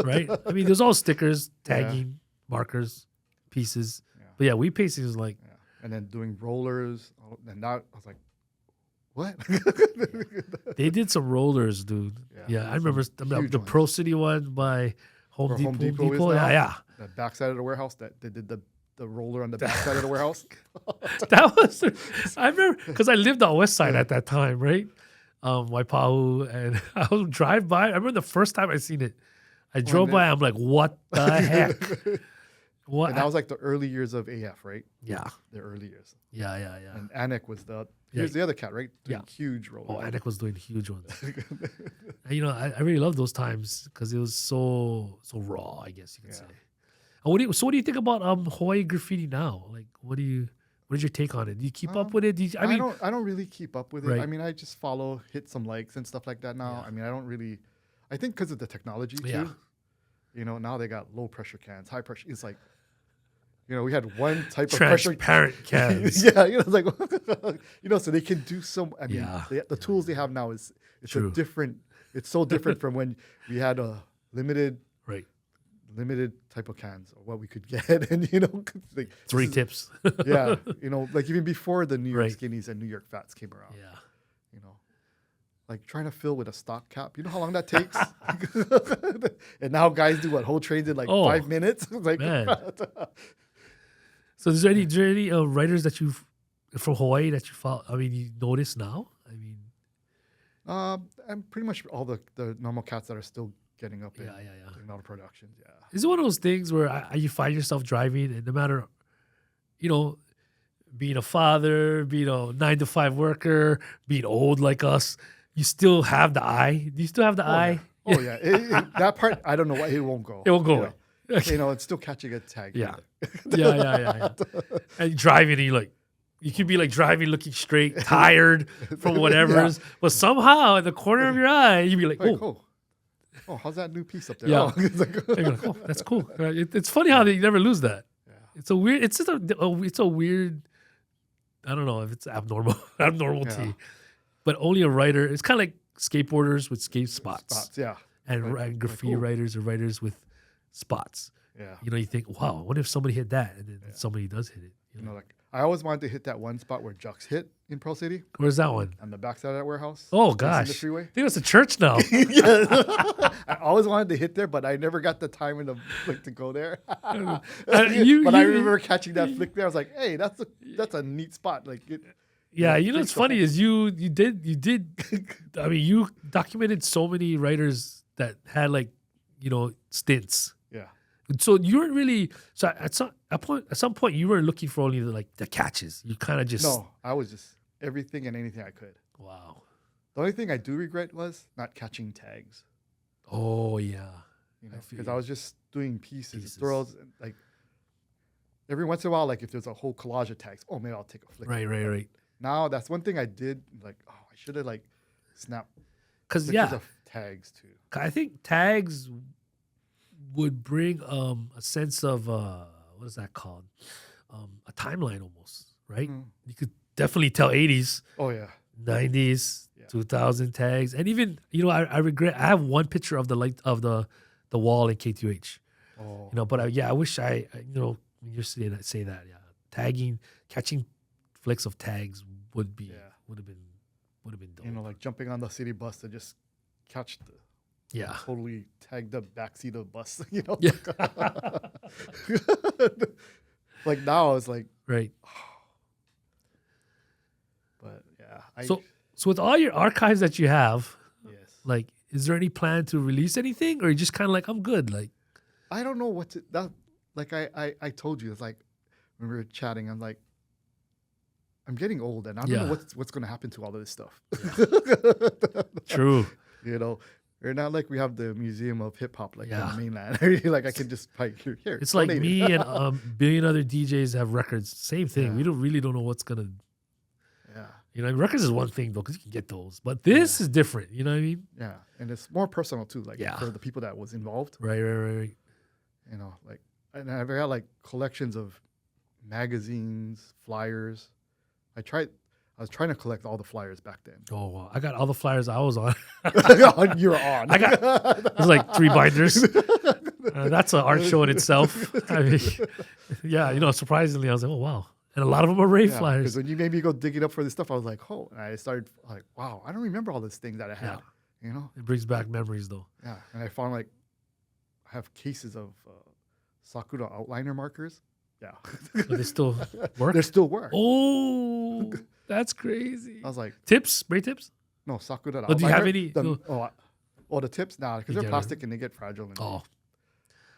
right. There's all stickers, tagging, markers, pieces. Yeah. But yeah, wheat pasting is like, and then doing rollers, and now I was like, what? They did some rollers, dude. Yeah, I remember the Pro City one by Home Depot. Yeah. The backside of the warehouse that they did the roller on the backside of the warehouse. That was, I remember, because I lived on West Side at that time, right? Waipahu, and I would drive by. I remember the first time I seen it. I drove by, I'm like, what the heck? Well, And that was like the early years of AF, right? yeah. The early years. Yeah. And Anik was here's the other cat, right? Doing huge roles. Oh, Anik was doing huge ones. And, I really love those times because it was so raw, I guess you could say. And what do you think about Hawaii graffiti now? Like, what is your take on it? Do you keep up with it? I don't really keep up with it. Right. I mean, I just follow, hit some likes and stuff like that now. Yeah. I mean, I don't really. I think because of the technology too. Yeah. Now they got low pressure cans, high pressure. It's like, we had one type of pressure. Transparent cans. Yeah, it's like, so they can do some. I mean, the tools they have now it's True. a different. It's so different from when we had a limited type of cans or what we could get, and like, 3 tips. Yeah, like even before the New York skinnies and New York fats came around. Yeah. Like trying to fill with a stock cap. You know how long that takes? And now guys do whole trains in like 5 minutes. Like, man. So is there any writers that you've from Hawaii that you follow? I mean, you notice now? I mean, and pretty much all the normal cats that are still getting up in all the productions. Yeah. Is it one of those things where you find yourself driving and no matter, being a father, being a 9-to-5 worker, being old like us, you still have the eye? Do you still have the eye? Yeah. Oh, yeah. That part, I don't know why it won't go. It won't go away. It's still catching a tag. Yeah. Yeah. And driving, and you could be like driving, looking straight, tired from whatever. But somehow in the corner of your eye, you'd be like, oh, how's that new piece up there? Yeah. Oh, you're like, oh, that's cool. It's funny how they never lose that. Yeah. It's a weird, I don't know if it's abnormality, but only a writer. It's kind of like skateboarders with skate spots. Yeah. And graffiti writers or writers with spots. Yeah. You think, wow, what if somebody hit that? And then somebody does hit it. Like I always wanted to hit that one spot where Jux hit in Pro City. Where's that one? On the backside of that warehouse. Oh, gosh. The freeway. I think it's a church now. I always wanted to hit there, but I never got the time in the flick to go there. But I remember catching that flick there. I was like, hey, that's a neat spot. Like it. Yeah, what's funny is you did. I mean, you documented so many writers that had stints. Yeah. So you weren't really. So at some point, you weren't looking for only the catches. You kind of just. No, I was just everything and anything I could. Wow. The only thing I do regret was not catching tags. Oh yeah. Because I was just doing pieces. Throws, like every once in a while, like if there's a whole collage of tags, maybe I'll take a flick. Right. Now that's one thing I did. Like, I should have snapped. Because of tags too. I think tags would bring a sense of what is that called? A timeline almost, right? Mm. You could definitely tell 80s. Oh yeah. 90s, 2000 tags, and even I regret. I have one picture of the wall in K2H. Oh. But I wish when you're saying that, tagging, catching flicks of tags would have been dope. Like jumping on the city bus to just catch the totally tag the backseat of the bus. Yeah. Like now it's like right. But yeah. So with all your archives that you have, yes. Is there any plan to release anything, or you just kind of I'm good? I don't know what to. That I told you, it's like when we were chatting, I'm like, I'm getting old, and I don't know what's going to happen to all of this stuff. Yeah. True. We're not like we have the Museum of Hip Hop on the mainland. Like I can just here. It's like me and a billion other DJs have records. Same thing. Yeah. We don't know what's gonna. Yeah. Records is one thing though, because you can get those, but this is different. You know what I mean? Yeah, and it's more personal too. For the people that was involved. Right. And I've got collections of magazines, flyers. I was trying to collect all the flyers back then. Oh, wow. I got all the flyers I was on. You were on. It was 3 binders. That's an art show in itself. I mean, surprisingly, I was like, oh, wow. And a lot of them are rave flyers. Because when you made me go digging up for this stuff, I was like, oh. And I started wow, I don't remember all these things that I had. Yeah. It brings back memories, though. Yeah. And I found I have cases of Sakura outliner markers. Yeah. So they still work? They still work. Oh, that's crazy. I was like... Tips? Spray tips? No, Sakura outliner. Oh, do you have any? The tips? Nah, because they're plastic and they get fragile.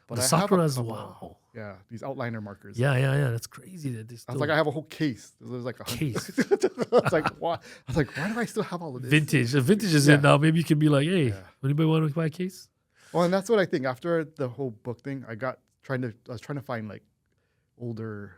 But The I have a sakuras, couple. wow. Yeah, these outliner markers. Yeah. That's crazy that they I still was like, I have a whole case. There's like a Case. I was like, why? I was like, why do I still have all of this? vintage. The vintage is Yeah. in now. Maybe you can be like, hey, Yeah. anybody want to buy a case? Well, and that's what I think. After the whole book thing, I was trying to find like older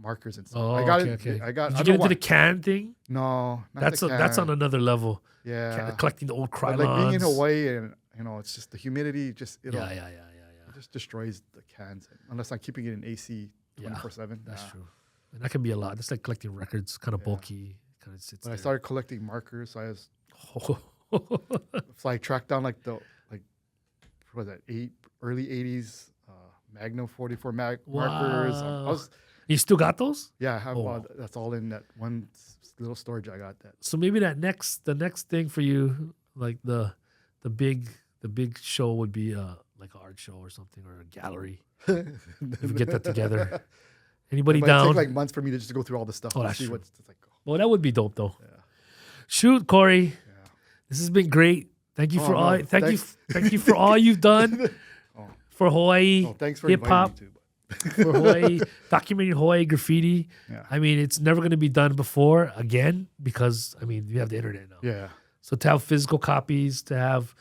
markers and stuff. Oh, I got okay. it. I got. Did I you don't get into know the can thing? No, not That's the that's on can. another level. Yeah, Collecting the old but Krylons. like being in Hawaii and it's just the humidity. Just Yeah. it just destroys the cans unless I'm keeping it in AC 24/7. That's true. And that can be a lot. That's like collecting records, kind of Yeah. bulky. Kind of sits But I there. started collecting markers. So I was Oh. so I tracked down like what was that, early 80s Magnum 44 markers. Wow. You still got those? Yeah, I have Oh. that's all in that one little storage. I got that. So maybe the next thing for you, like the big show would be like an art show or something, or a gallery. If we get that together. Anybody But down? it took like months for me to just go through all the stuff Oh, and that's see true. what's it's like. Well, that would be dope though. Yeah. Shoot, Corey. Yeah. This has been great. Thank you Oh, for no, all. thanks. Thank you for all you've done Oh. for Hawaii Oh, thanks for hip hop, inviting me too. for Hawaii documenting Hawaii graffiti. Yeah. I mean, it's never going to be done before again because I mean we have the internet now. Yeah. So to have physical copies, to have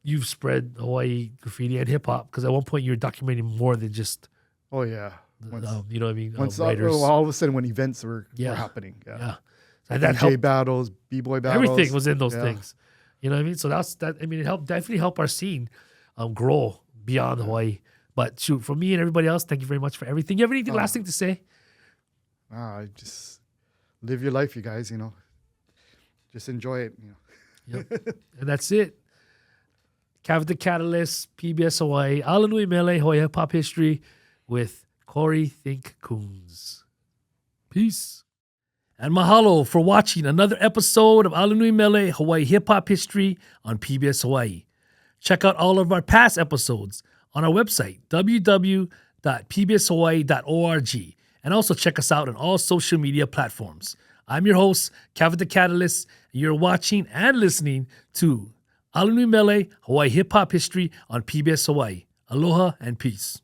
you've spread Hawaii graffiti and hip hop because at one point you were documenting more than just Oh yeah. you know what I mean, Once writers. all of a sudden when events were Yeah. happening. Yeah. Yeah, and that DJ helped. battles, b-boy battles. Everything was in those Yeah. things. You know what I mean? So that. I mean, it helped definitely help our scene grow beyond Hawaii. But shoot, for me and everybody else, thank you very much for everything. You have anything last thing to say? I just live your life, you guys. Just enjoy it. Yep. And that's it. Cav the Catalyst, PBS Hawaii, ALANUI MELE, Hawaii Hip Hop History with Corey Think Coons. Peace. And mahalo for watching another episode of ALANUI MELE, Hawaii Hip Hop History on PBS Hawaii. Check out all of our past episodes on our website, www.pbshawaii.org. And also check us out on all social media platforms. I'm your host, Cav the Catalyst, and you're watching and listening to ALANUI MELE, Hawaii Hip Hop History on PBS Hawaii. Aloha and peace.